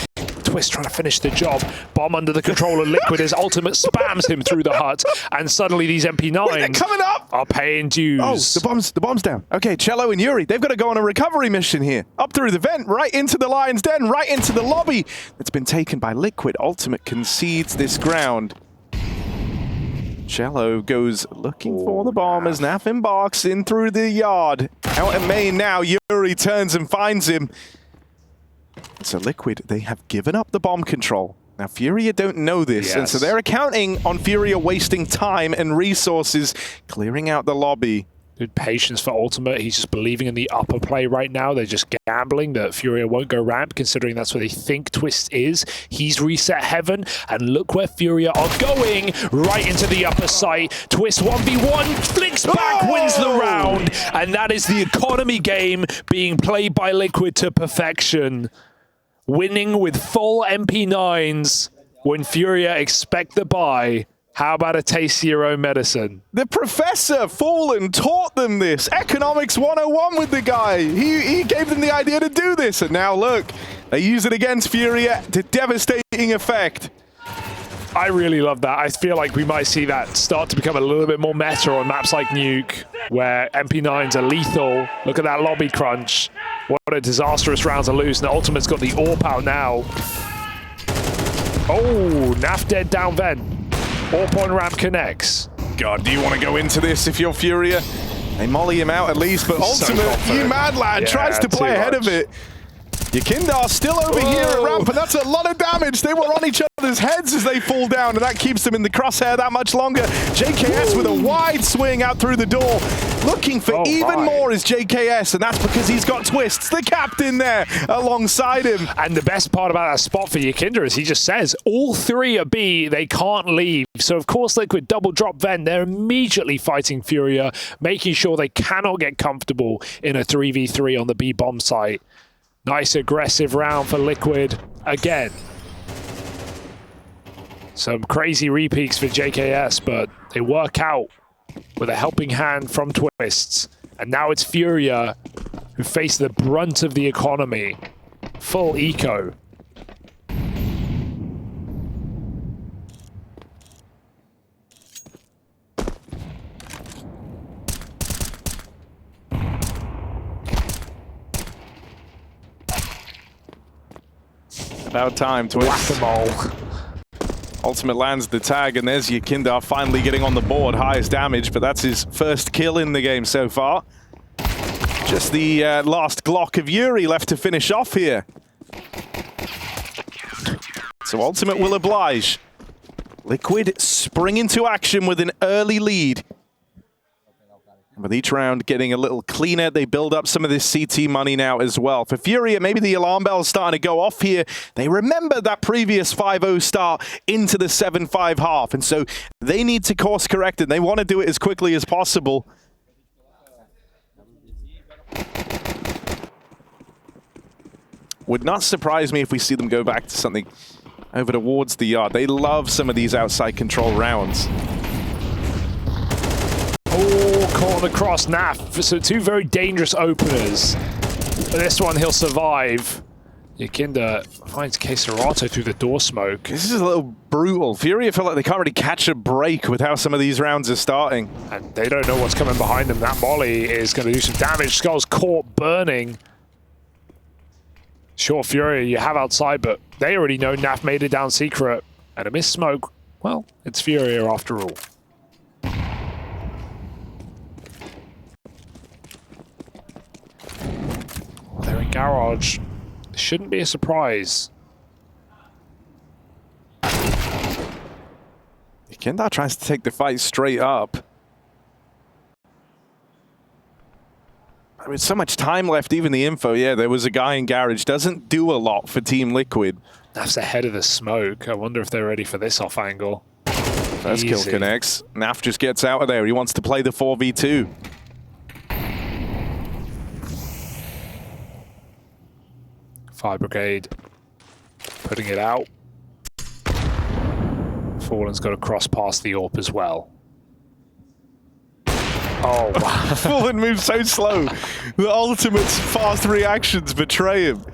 Twist trying to finish the job. Bomb under the control of Liquid as ultimate spams him through the hut, and suddenly these MP9s Wait, they're coming up. are paying dues. Oh, the bomb's down. Okay, Cello and Yuri, they've got to go on a recovery mission here. Up through the vent, right into the Lion's Den, right into the lobby. It's been taken by Liquid. Ultimate concedes this ground. Cello goes looking for the bomb as Naf embarks in through the yard. Out at main now, Yuri turns and finds him. So Liquid, they have given up the bomb control. Now FURIA don't know this, and so they're accounting on FURIA wasting time and resources, clearing out the lobby. Good patience for Ultimate. He's just believing in the upper play right now. They're just gambling that FURIA won't go ramp, considering that's where they think Twist is. He's reset heaven, and look where FURIA are going, right into the upper site. Twist 1v1, flicks back, wins the round, and that is the economy game being played by Liquid to perfection. Winning with full MP9s when FURIA expect the buy. How about a taste of your own medicine? The professor, Fallen, taught them this. Economics 101 with the guy. He gave them the idea to do this, and now look, they use it against FURIA to devastating effect. I really love that. I feel like we might see that start to become a little bit more meta on maps like Nuke, where MP9s are lethal. Look at that lobby crunch. What a disastrous round to lose. And the Ultimate's got the AWP out now. Oh, Naf dead down vent. AWP on ramp connects. God, do you want to go into this if you're FURIA? They molly him out at least, but Ultimate, confident. you mad lad, tries to play ahead of it. Yakindar still over here at ramp, and that's a lot of damage. They were on each other's heads as they fall down, and that keeps them in the crosshair that much longer. JKS with a wide swing out through the door. Looking for even more is JKS, and that's because he's got Twists, the captain there, alongside him. And the best part about that spot for Yakinder is he just says, all three are B, they can't leave. So of course Liquid double drop Ven, they're immediately fighting FURIA, making sure they cannot get comfortable in a 3v3 on the B bomb site. Nice aggressive round for Liquid again. Some crazy repeats for JKS, but they work out with a helping hand from Twists. And now it's FURIA who face the brunt of the economy. Full eco. About time, Twists. Whack-a-mole. Ultimate lands the tag, and there's Yakindar finally getting on the board. Highest damage, but that's his first kill in the game so far. Just the last Glock of Yuri left to finish off here. So Ultimate will oblige. Liquid spring into action with an early lead. With each round getting a little cleaner, they build up some of this CT money now as well. For FURIA, maybe the alarm bell's starting to go off here. They remember that previous 5-0 start into the 7-5 half, and so they need to course correct it. They want to do it as quickly as possible. Would not surprise me if we see them go back to something over towards the yard. They love some of these outside control rounds. Oh, caught across Naf. So two very dangerous openers. But this one, he'll survive. Yakinder finds K-Serato through the door smoke. This is a little brutal. FURIA feel like they can't really catch a break with how some of these rounds are starting. And they don't know what's coming behind them. That molly is going to do some damage. Skull's caught burning. Sure, FURIA you have outside, but they already know Naf made it down secret. And a missed smoke. well, it's FURIA after all. They're in garage. Shouldn't be a surprise. Kindar tries to take the fight straight up. With so much time left, even the info, yeah, there was a guy in garage. Doesn't do a lot for Team Liquid. Naf's ahead of the smoke. I wonder if they're ready for this off angle. First kill connects. Naf just gets out of there. He wants to play the 4v2. Fire Brigade putting it out. Fallen's got to cross past the AWP as well. Oh, wow. Fallen moves so slow. The ultimate's fast reactions betray him.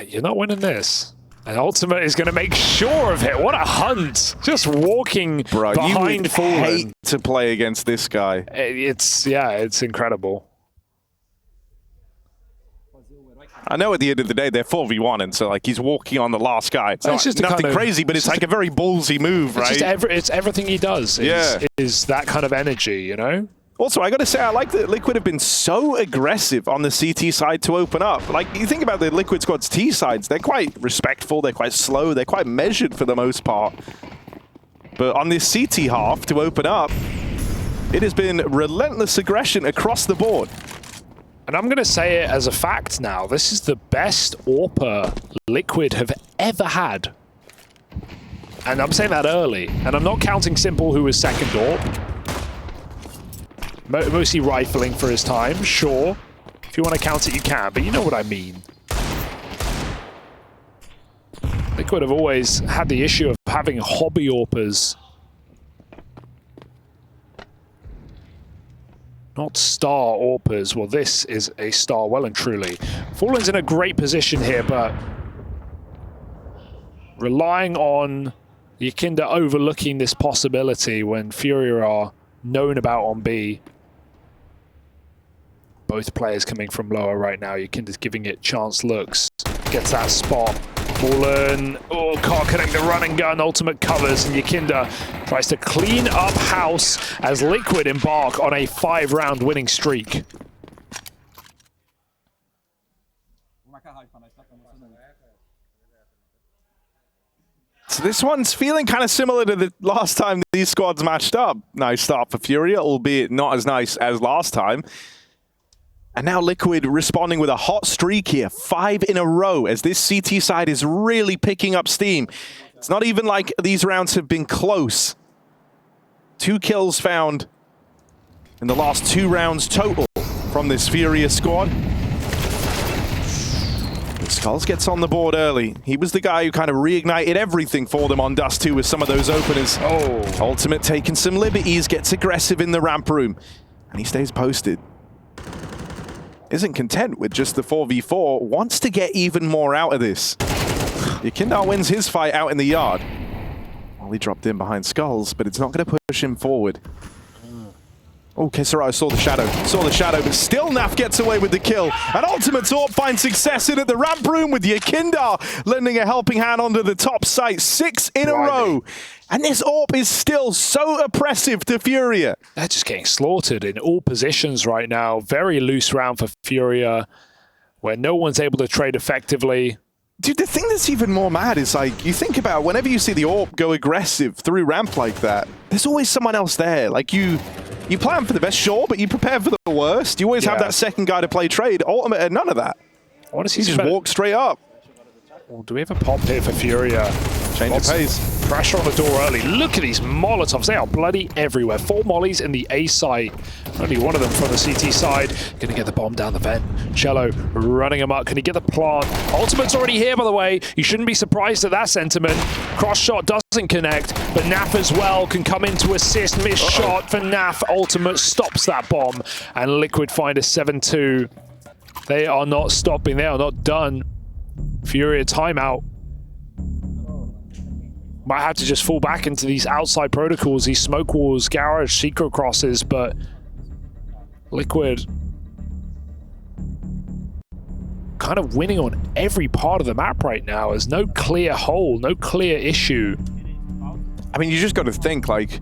You're not winning this. And Ultimate is going to make sure of it. What a hunt. Just walking behind Fallen. You hate to play against this guy. It's incredible. I know at the end of the day, they're 4v1, and so like he's walking on the last guy. It's just nothing crazy, but it's like a very ballsy move, right? It's everything he does is that kind of energy, you know? Also, I got to say, I like that Liquid have been so aggressive on the CT side to open up. Like, you think about the Liquid Squad's T sides, they're quite respectful, they're quite slow, they're quite measured for the most part. But on this CT half to open up, it has been relentless aggression across the board. And I'm going to say it as a fact now. This is the best AWPer Liquid have ever had. And I'm saying that early. And I'm not counting Simple, who was second AWP. Mostly rifling for his time, sure. If you want to count it, you can, but you know what I mean. Liquid have always had the issue of having hobby AWPers. Not star AWPers. Well, this is a star, well and truly. Fallen's in a great position here, but relying on Yakinda overlooking this possibility when FURIA are known about on B. Both players coming from lower right now. Yakinda's giving it chance looks. Gets that spot. Fallen. Oh, can't connect the run and gun. Ultimate covers, and Yakinda tries to clean up house as Liquid embark on a 5-round winning streak. So this one's feeling kind of similar to the last time these squads matched up. Nice start for FURIA, albeit not as nice as last time. And now Liquid responding with a hot streak here, 5 in a row, as this CT side is really picking up steam. It's not even like these rounds have been close. 2 kills found in the last 2 rounds total from this FURIA squad. Skulls gets on the board early. He was the guy who kind of reignited everything for them on Dust2 with some of those openers. Oh. Ultimate taking some liberties, gets aggressive in the ramp room, and he stays posted. Isn't content with just the 4v4, wants to get even more out of this. Yakinda wins his fight out in the yard. Well, he dropped in behind Skulls, but it's not going to push him forward. Oh, Kesarao saw the shadow, but still Naf gets away with the kill. And Ultimate AWP finds success in at the ramp room with Yakinda lending a helping hand onto the top site. 6 in a row. And this AWP is still so oppressive to FURIA. They're just getting slaughtered in all positions right now. Very loose round for FURIA, where no one's able to trade effectively. Dude, the thing that's even more mad is, like, you think about whenever you see the AWP go aggressive through ramp like that, there's always someone else there. Like, you plan for the best, sure, but you prepare for the worst. You always have that second guy to play trade. Ultimate had none of that. I want to see he just walked straight up. Well, do we have a pop here for FURIA? Change of pace. Pressure on the door early. Look at these Molotovs. They are bloody everywhere. 4 mollies in the A site. Only one of them from the CT side. Going to get the bomb down the vent. Cello running him up. Can he get the plant? Ultimate's already here, by the way. You shouldn't be surprised at that sentiment. Cross shot doesn't connect, but Naf as well can come in to assist. Missed shot for Naf. Ultimate stops that bomb, and Liquid find a 7-2. They are not stopping. They are not done. FURIA timeout. Might have to just fall back into these outside protocols, these smoke walls, garage, secret crosses, but Liquid kind of winning on every part of the map right now. There's no clear hole, no clear issue. I mean, you just got to think, like,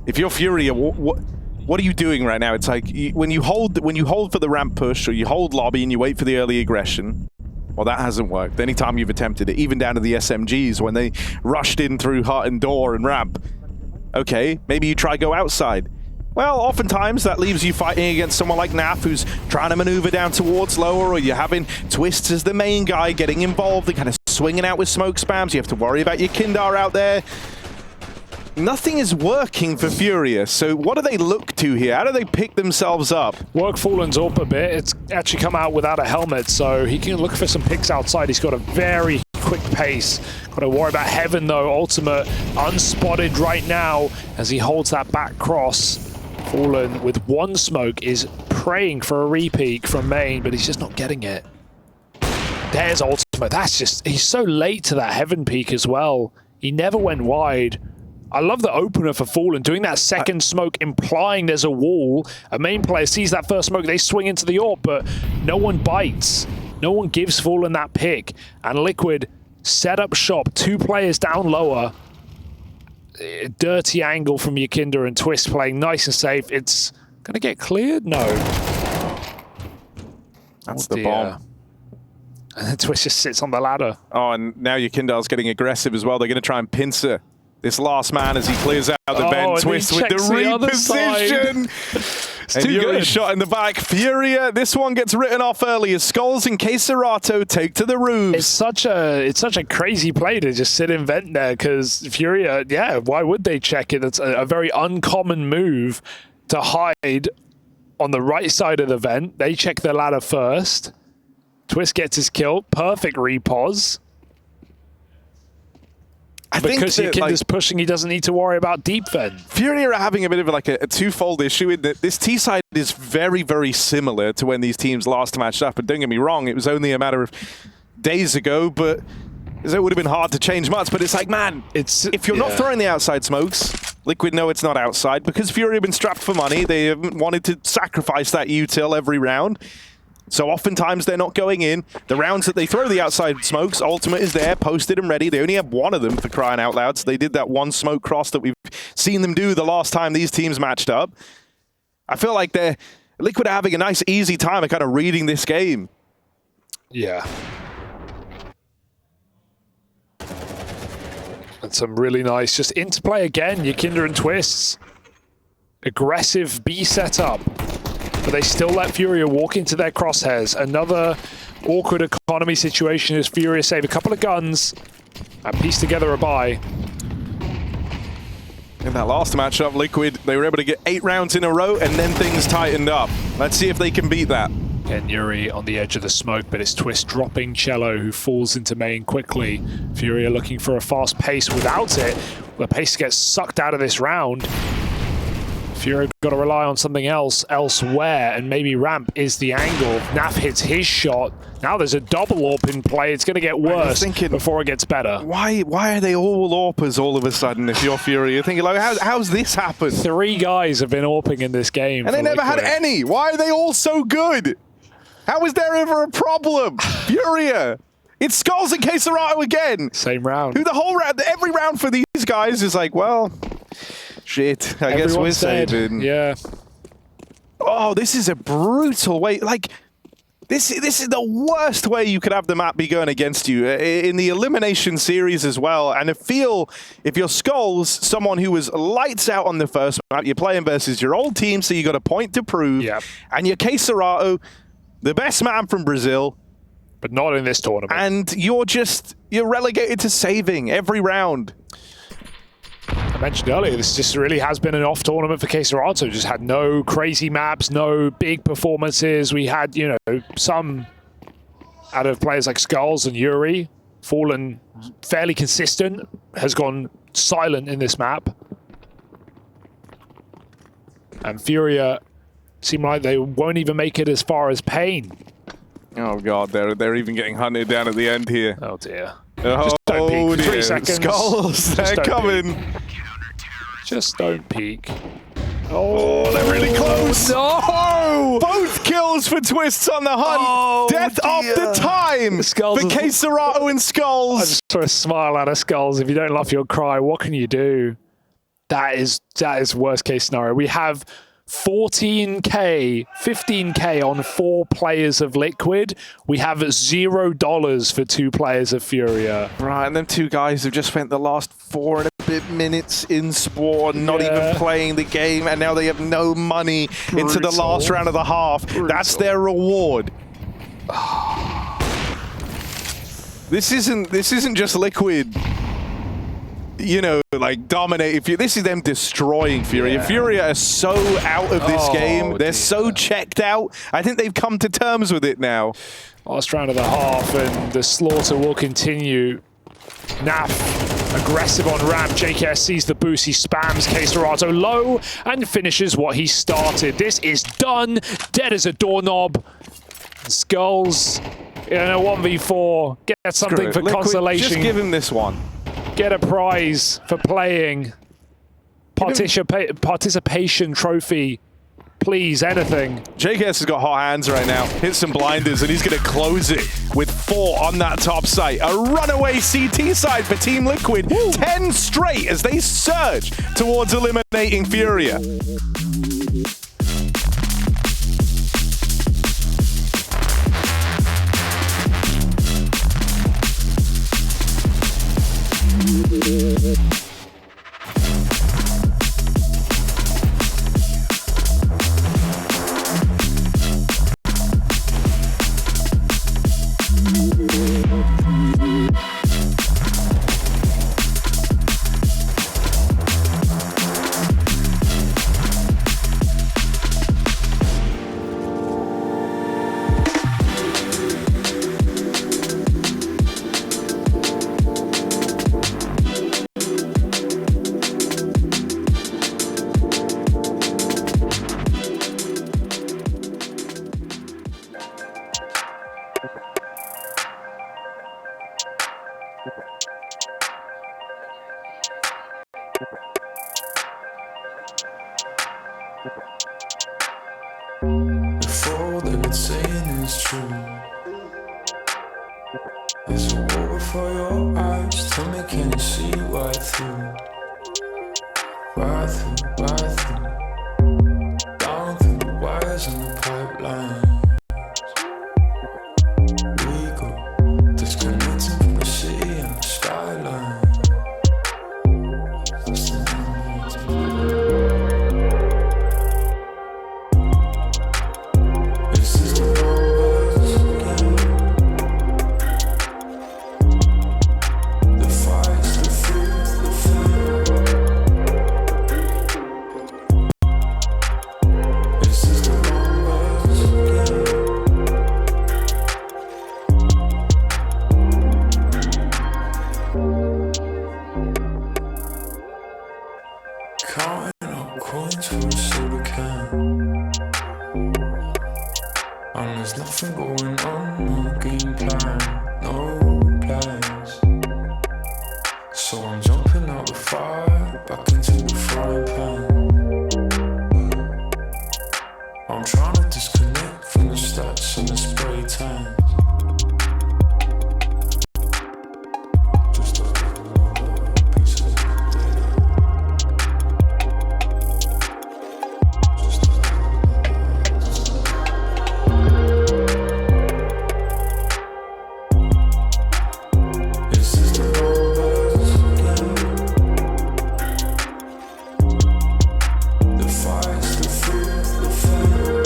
if you're FURIA, what are you doing right now? It's like when you hold for the ramp push, or you hold lobby and you wait for the early aggression. Well, that hasn't worked. Anytime you've attempted it, even down to the SMGs when they rushed in through hut and door and ramp. Okay, maybe you try go outside. Well, oftentimes that leaves you fighting against someone like Naf, who's trying to maneuver down towards lower, or you're having Twist as the main guy getting involved and kind of swinging out with smoke spams. You have to worry about your Kindar out there. Nothing is working for FURIA, so what do they look to here? How do they pick themselves up? Work Fallen's up a bit. It's actually come out without a helmet, so he can look for some picks outside. He's got a very quick pace. Got to worry about Heaven, though. Ultimate unspotted right now as he holds that back cross. Fallen with one smoke is praying for a repeat from main, but he's just not getting it. There's Ultimate. That's just... he's so late to that Heaven peak as well. He never went wide. I love the opener for Fallen, doing that second smoke, implying there's a wall. A main player sees that first smoke, they swing into the AWP, but no one bites. No one gives Fallen that pick. And Liquid set up shop, 2 players down lower. A dirty angle from Yakinda and Twist playing nice and safe. It's going to get cleared? No. That's the bomb. And then Twist just sits on the ladder. Oh, and now Yakindar's getting aggressive as well. They're going to try and pincer this last man as he clears out the vent. Twist with the reposition. And Yuri's shot in the back. FURIA, this one gets written off early as Skulls and Queserato take to the roofs. It's such a crazy play to just sit in vent there, because FURIA, yeah, why would they check it? It's a very uncommon move to hide on the right side of the vent. They check the ladder first. Twist gets his kill. Perfect repos. Because Yakinda's pushing, he doesn't need to worry about deep vent. FURIA are having a bit of a twofold issue in that this T side is very, very similar to when these teams last matched up. And don't get me wrong, it was only a matter of days ago, but it would have been hard to change much. But it's like, man, if you're not throwing the outside smokes, Liquid know it's not outside, because FURIA have been strapped for money. They haven't wanted to sacrifice that util every round. So oftentimes they're not going in. The rounds that they throw the outside smokes, Ultimate is there, posted and ready. They only have one of them, for crying out loud. So they did that one smoke cross that we've seen them do the last time these teams matched up. I feel like Liquid are having a nice, easy time of kind of reading this game. Yeah. And some really nice just interplay again. Yakinda and Twists. Aggressive B setup. But they still let FURIA walk into their crosshairs. Another awkward economy situation as FURIA save a couple of guns and piece together a buy. In that last matchup, Liquid, they were able to get 8 rounds in a row, and then things tightened up. Let's see if they can beat that. Again, Yuri on the edge of the smoke, but it's Twist dropping Cello, who falls into main quickly. FURIA looking for a fast pace without it. The pace gets sucked out of this round. FURIA got to rely on something else elsewhere, and maybe ramp is the angle. Naf hits his shot. Now there's a double AWP in play. It's going to get worse before it gets better. Why are they all AWPers all of a sudden if you're FURIA? You're thinking, like, how's this happened? 3 guys have been AWPing in this game. And they never had any. Why are they all so good? How is there ever a problem? FURIA. It's Skulls and Queserato again. Same round. Who the whole round, every round for these guys is like, well... shit, I guess we're saving. Yeah. Oh, this is a brutal way. Like, this is the worst way you could have the map be going against you in the elimination series as well. And I feel if you're Skulls, someone who was lights out on the first map, you're playing versus your old team, so you got a point to prove. Yep. And you're Queserato, the best man from Brazil. But not in this tournament. And you're relegated to saving every round. I mentioned earlier, this just really has been an off tournament for Queserato. Just had no crazy maps, no big performances. We had, you know, some out of players like Skulls and Yuri. Fallen fairly consistent, has gone silent in this map. And FURIA seem like they won't even make it as far as Pain. Oh god, they're even getting hunted down at the end here. Oh dear. Oh, just don't peek for dear. 3 seconds. Skulls, they're coming. Peek. Just don't peek. Oh, they're really close. No! Both Both kills for Twists on the hunt. Oh, Death after time Skulls for is- Queserato and I Skulls. just sort of smile out of Skulls. If you don't laugh, you'll cry. What can you do? That is worst case scenario. We have 14K, 15K on 4 players of Liquid. We have $0 for 2 players of Furia. Right, and them 2 guys have just spent the last 4 and a bit minutes in Spawn, not Yeah. even playing the game, and now they have no money into the last round of the half. That's their reward. This isn't just Liquid, you know, like dominating. This is them destroying Furia. Yeah. Furia are so out of this Oh, game. They're dear. so checked out. I think they've come to terms with it now. Last round of the half, and the slaughter will continue. Naf aggressive on ramp. JKS sees the boost. He spams Queserato low and finishes what he started. This is done. Dead as a doorknob. Skulls in a 1v4. Get something for Liquid, consolation. just give him this one. Get a prize for playing. Participation trophy. Please, anything. JKS has got hot hands right now. Hit some blinders, and he's going to close it with 4 on that top site. A runaway CT side for Team Liquid. 10 straight as they surge towards eliminating Furia. If all they've been saying is true, there's a war before your eyes. Tell me, can you see right through? Right through, right through. Down through the wires and the pipeline. We go disconnecting from the city and the skyline. This is the numbers game. The fights, the fear, the fear. This is the numbers game. Counting up coins for a soda can. And there's nothing going on, no game plan, no plans. So I'm jumping out the fire, back into the frying pan. I'm trying to disconnect from the stats and the spray tans. Just another piece of data. Just This is the numbers game. The fights, the fear, the fear.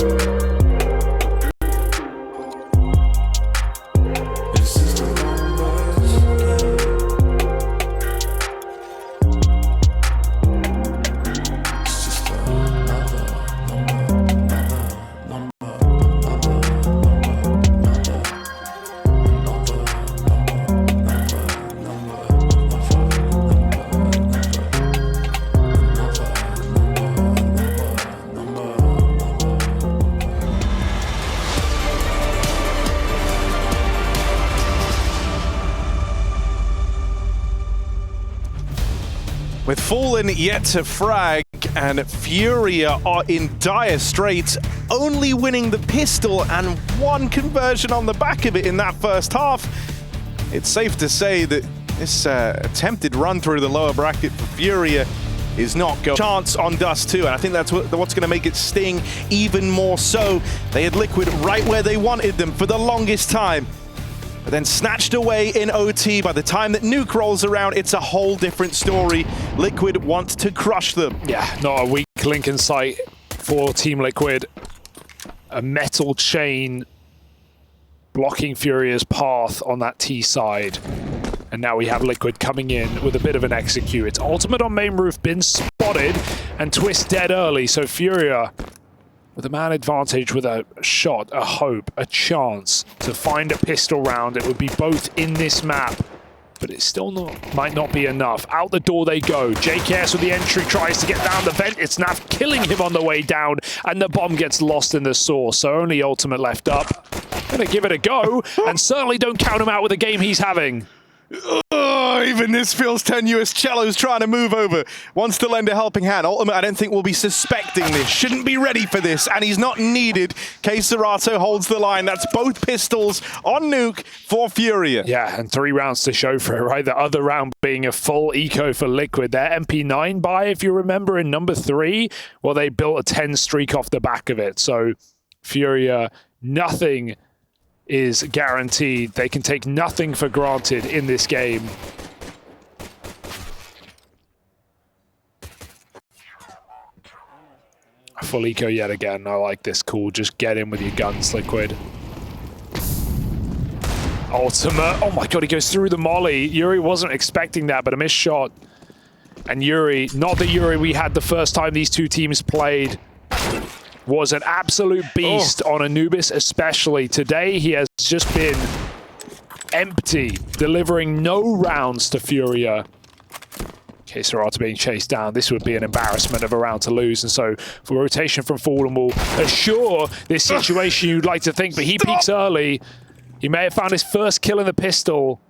This is the numbers game. It's just another number, With Fallen yet to frag, and Furia are in dire straits, only winning the pistol and one conversion on the back of it in that first half. It's safe to say that this attempted run through the lower bracket for FURIA is not going. Chance on Dust2, and I think that's what's going to make it sting even more so. They had Liquid right where they wanted them for the longest time, but then snatched away in OT. By the time that Nuke rolls around, it's a whole different story. Liquid wants to crush them. Yeah, not a weak link in sight for Team Liquid. A metal chain blocking FURIA's path on that T side. And now we have Liquid coming in with a bit of an execute. It's ultimate on main roof, been spotted, and Twist dead early. So FURIA with a man advantage, with a shot, a hope, a chance to find a pistol round. It would be both in this map, but it still might not be enough. Out the door they go. JKS with the entry tries to get down the vent. It's Naf killing him on the way down, and the bomb gets lost in the source. So only ultimate left up. Gonna give it a go, and certainly don't count him out with the game he's having. Oh, even this feels tenuous. Cello's trying to move over. Wants to lend a helping hand. Ultimate, I don't think, will be suspecting this. Shouldn't be ready for this, and he's not needed. Serato holds the line. That's both pistols on Nuke for FURIA. Yeah, and 3 rounds to show for it, right? The other round being a full eco for Liquid. Their MP9 buy, if you remember, in number 3, well, they built a 10 streak off the back of it. So FURIA, nothing is guaranteed. They can take nothing for granted in this game. Full eco yet again. I like this. Cool. Just get in with your guns, Liquid. Ultimate. Oh my god, he goes through the molly. Yuri wasn't expecting that, but a missed shot. And Yuri, not the Yuri we had the first time these two teams played, was an absolute beast on Anubis especially. Today he has just been empty, delivering no rounds to FURIA. Serato being chased down. This would be an embarrassment of a round to lose, and so for rotation from Fallen will assure this situation, you'd like to think, but he peaks early. He may have found his first kill in the pistol,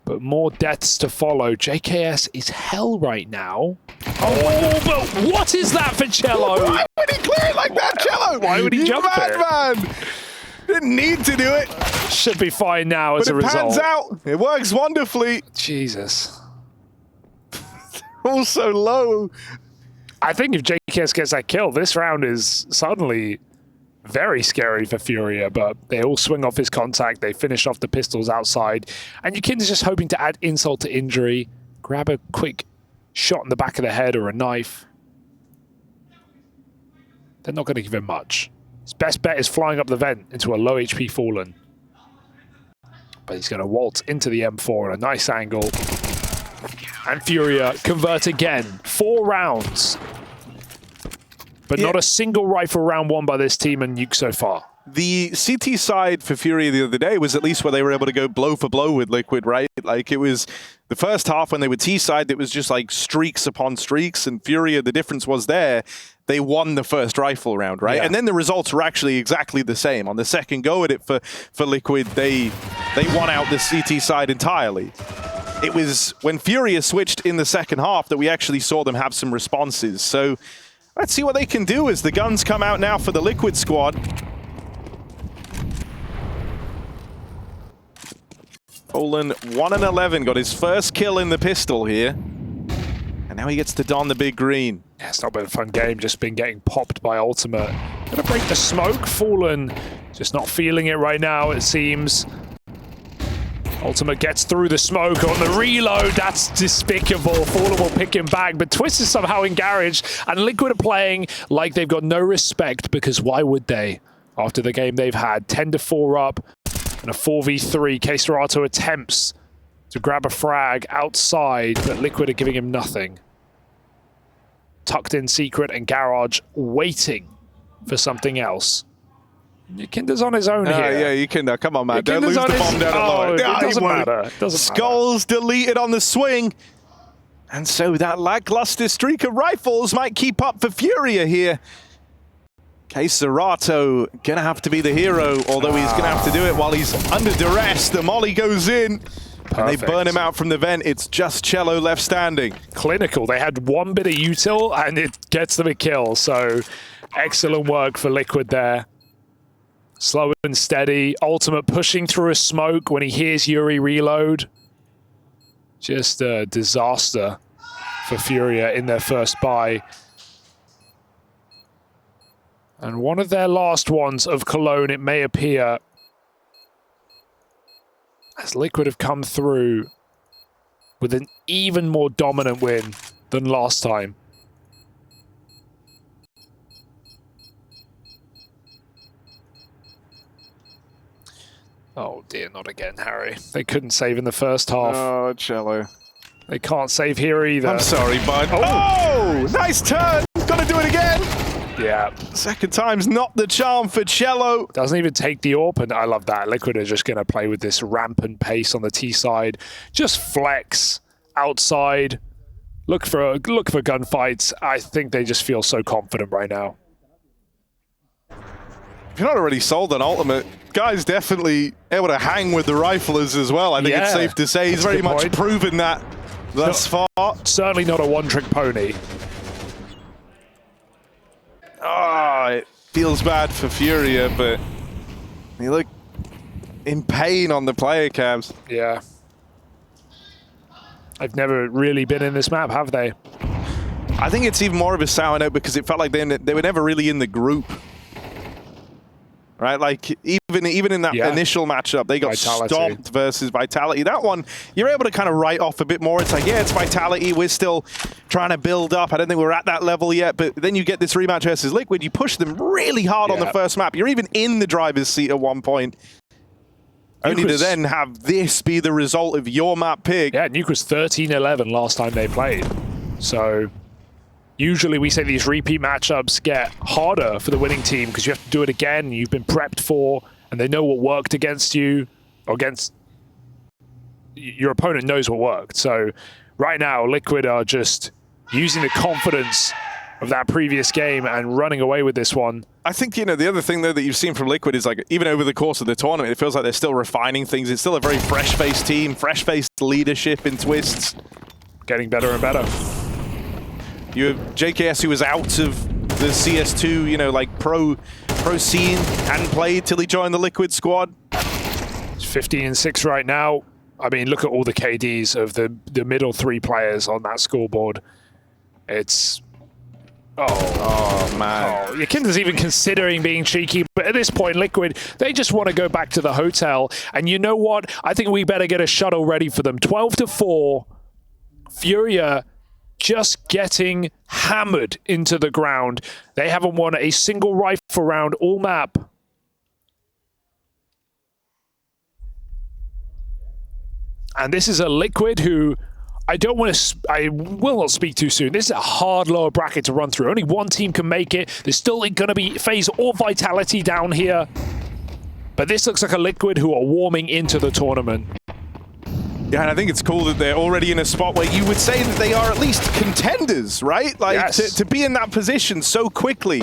but more deaths to follow. JKS is hell right now. Oh, but what is that for Cello? Why would he clear it like that, Cello? Why would he jump it? Man. Didn't need to do it. Should be fine now as a result. But it pans out. It works wonderfully. Jesus. Also low. I think if JKS gets that kill, this round is suddenly very scary for FURIA, but they all swing off his contact. They finish off the pistols outside. And Yukin's just hoping to add insult to injury, grab a quick shot in the back of the head or a knife. They're not going to give him much. His best bet is flying up the vent into a low HP Fallen. But he's going to waltz into the M4 at a nice angle. And FURIA convert again. 4 rounds. But not a single rifle round won by this team and Nuke so far. The CT side for FURIA the other day was at least where they were able to go blow for blow with Liquid, right? Like, it was the first half when they were T side, it was just like streaks upon streaks, and FURIA, the difference was there, they won the first rifle round, right? Yeah. And then the results were actually exactly the same. On the second go at it for Liquid, they won out the CT side entirely. It was when FURIA switched in the second half that we actually saw them have some responses. So let's see what they can do as the guns come out now for the Liquid squad. Fallen 1-11, got his first kill in the pistol here. And now he gets to don the big green. Yeah, it's not been a fun game, just been getting popped by Ultimate. Gonna break the smoke. Fallen just not feeling it right now, it seems. Ultimate gets through the smoke on the reload. That's despicable. Fallen will pick him back, but Twist is somehow in garage, and Liquid are playing like they've got no respect, because why would they? After the game they've had, 10-4 up, and a 4v3. Serato attempts to grab a frag outside, but Liquid are giving him nothing. Tucked in secret and Garage waiting for something else. Yukinda's on his own here. Yeah, Yukinda, come on, man. Don't lose the bomb down low. It doesn't matter. It doesn't Skulls deleted on the swing. And so that lackluster streak of rifles might keep up for FURIA here. Serato gonna have to be the hero, although he's gonna have to do it while he's under duress. The molly goes in. Perfect. And they burn him out from the vent. It's just Cello left standing. Clinical. They had one bit of util and it gets them a kill. So Excellent work for Liquid there. Slow and steady. Ultimate pushing through a smoke when he hears Yuri reload. Just a disaster for FURIA in their first buy. And one of their last ones of Cologne, it may appear, as Liquid have come through with an even more dominant win than last time. Oh dear, not again, Harry. They couldn't save in the first half. Oh, Cello. They can't save here either. I'm sorry, bud. Oh, nice turn. Gotta do it again. Yeah. Second time's not the charm for Cello. Doesn't even take the AWP, and I love that. Liquid are just going to play with this rampant pace on the T side. Just flex outside. Look for gunfights. I think they just feel so confident right now. If you're not already sold on Ultimate, guy's definitely able to hang with the riflers as well. I think it's safe to say he's very much proven that thus far. Certainly not a one-trick pony. Oh, it feels bad for FURIA, but they look in pain on the player cams. Yeah. They've never really been in this map, have they? I think it's even more of a sour note because it felt like they were never really in the group. Right, like even in that initial matchup, they got stomped versus Vitality. That one, you're able to kind of write off a bit more. It's like, yeah, it's Vitality. We're still trying to build up. I don't think we're at that level yet. But then you get this rematch versus Liquid. You push them really hard on the first map. You're even in the driver's seat at one point. Only to then have this be the result of your map pick. Yeah, Nuke was 13-11 last time they played. So usually we say these repeat matchups get harder for the winning team because you have to do it again. You've been prepped for, and they know what worked against you, or against your opponent knows what worked. So right now, Liquid are just using the confidence of that previous game and running away with this one. I think, you know, the other thing, though, that you've seen from Liquid is, like, even over the course of the tournament, it feels like they're still refining things. It's still a very fresh-faced team, fresh-faced leadership in Twists. Getting better and better. You have JKS, who was out of the CS2, you know, like pro scene, hadn't played till he joined the Liquid squad. It's 15-6 right now. I mean, look at all the KDs of the middle three players on that scoreboard. It's... Oh man. Oh, Yakinda's even considering being cheeky, but at this point, Liquid, they just want to go back to the hotel. And you know what? I think we better get a shuttle ready for them. 12-4. FURIA just getting hammered into the ground. They haven't won a single rifle round all map. And this is a Liquid who I will not speak too soon. This is a hard lower bracket to run through. Only one team can make it. There's still going to be FaZe or Vitality down here. But this looks like a Liquid who are warming into the tournament. Yeah, and I think it's cool that they're already in a spot where you would say that they are at least contenders, right? Like, yes. to be in that position so quickly.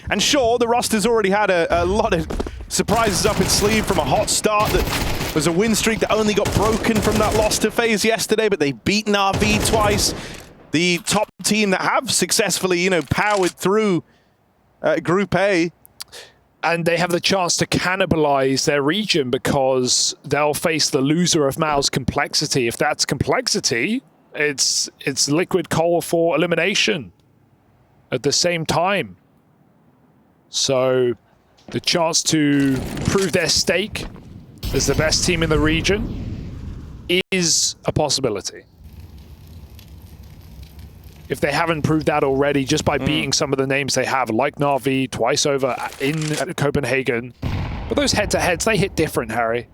And sure, the roster's already had a lot of surprises up its sleeve from a hot start that was a win streak that only got broken from that loss to FaZe yesterday, but they've beaten RV twice. The top team that have successfully, you know, powered through Group A. And they have the chance to cannibalize their region because they'll face the loser of Mao's Complexity. If that's Complexity, it's Liquid call for elimination at the same time. So the chance to prove their stake as the best team in the region is a possibility. If they haven't proved that already, just by beating some of the names they have, like Na'Vi twice over in Copenhagen. But those head-to-heads, they hit different, Harry.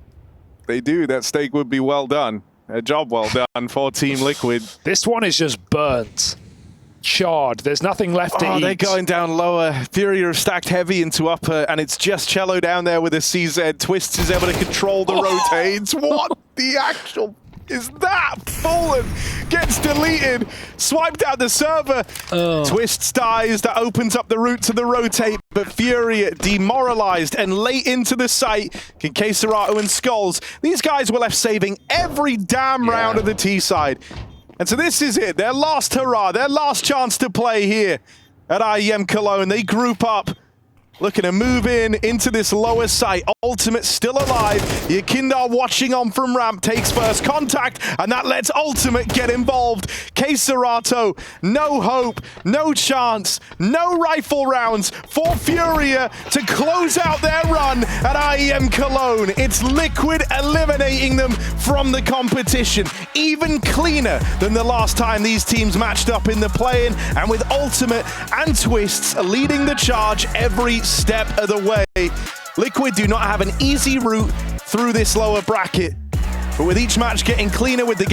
They do. That stake would be well done. A job well done for Team Liquid. This one is just burnt. Charred. There's nothing left to eat. They're going down lower. FURIA have stacked heavy into upper, and it's just Cello down there with a CZ. Twists is able to control the rotates. What the actual... is that? Fallen gets deleted, swiped out the server. Twists dies, that opens up the route to the rotate, but FURIA demoralized and late into the site. Kinkeserato and Skulls, these guys were left saving every damn round of the T side. And so this is it, their last hurrah, their last chance to play here at IEM Cologne. They group up, looking to move in into this lower site. Ultimate still alive. Yakindar watching on from ramp, takes first contact, and that lets Ultimate get involved. Keserato, no hope, no chance, no rifle rounds for FURIA to close out their run at IEM Cologne. It's Liquid eliminating them from the competition. Even cleaner than the last time these teams matched up in the play-in, and with Ultimate and Twists leading the charge every step of the way. Liquid do not have an easy route through this lower bracket, but with each match getting cleaner with the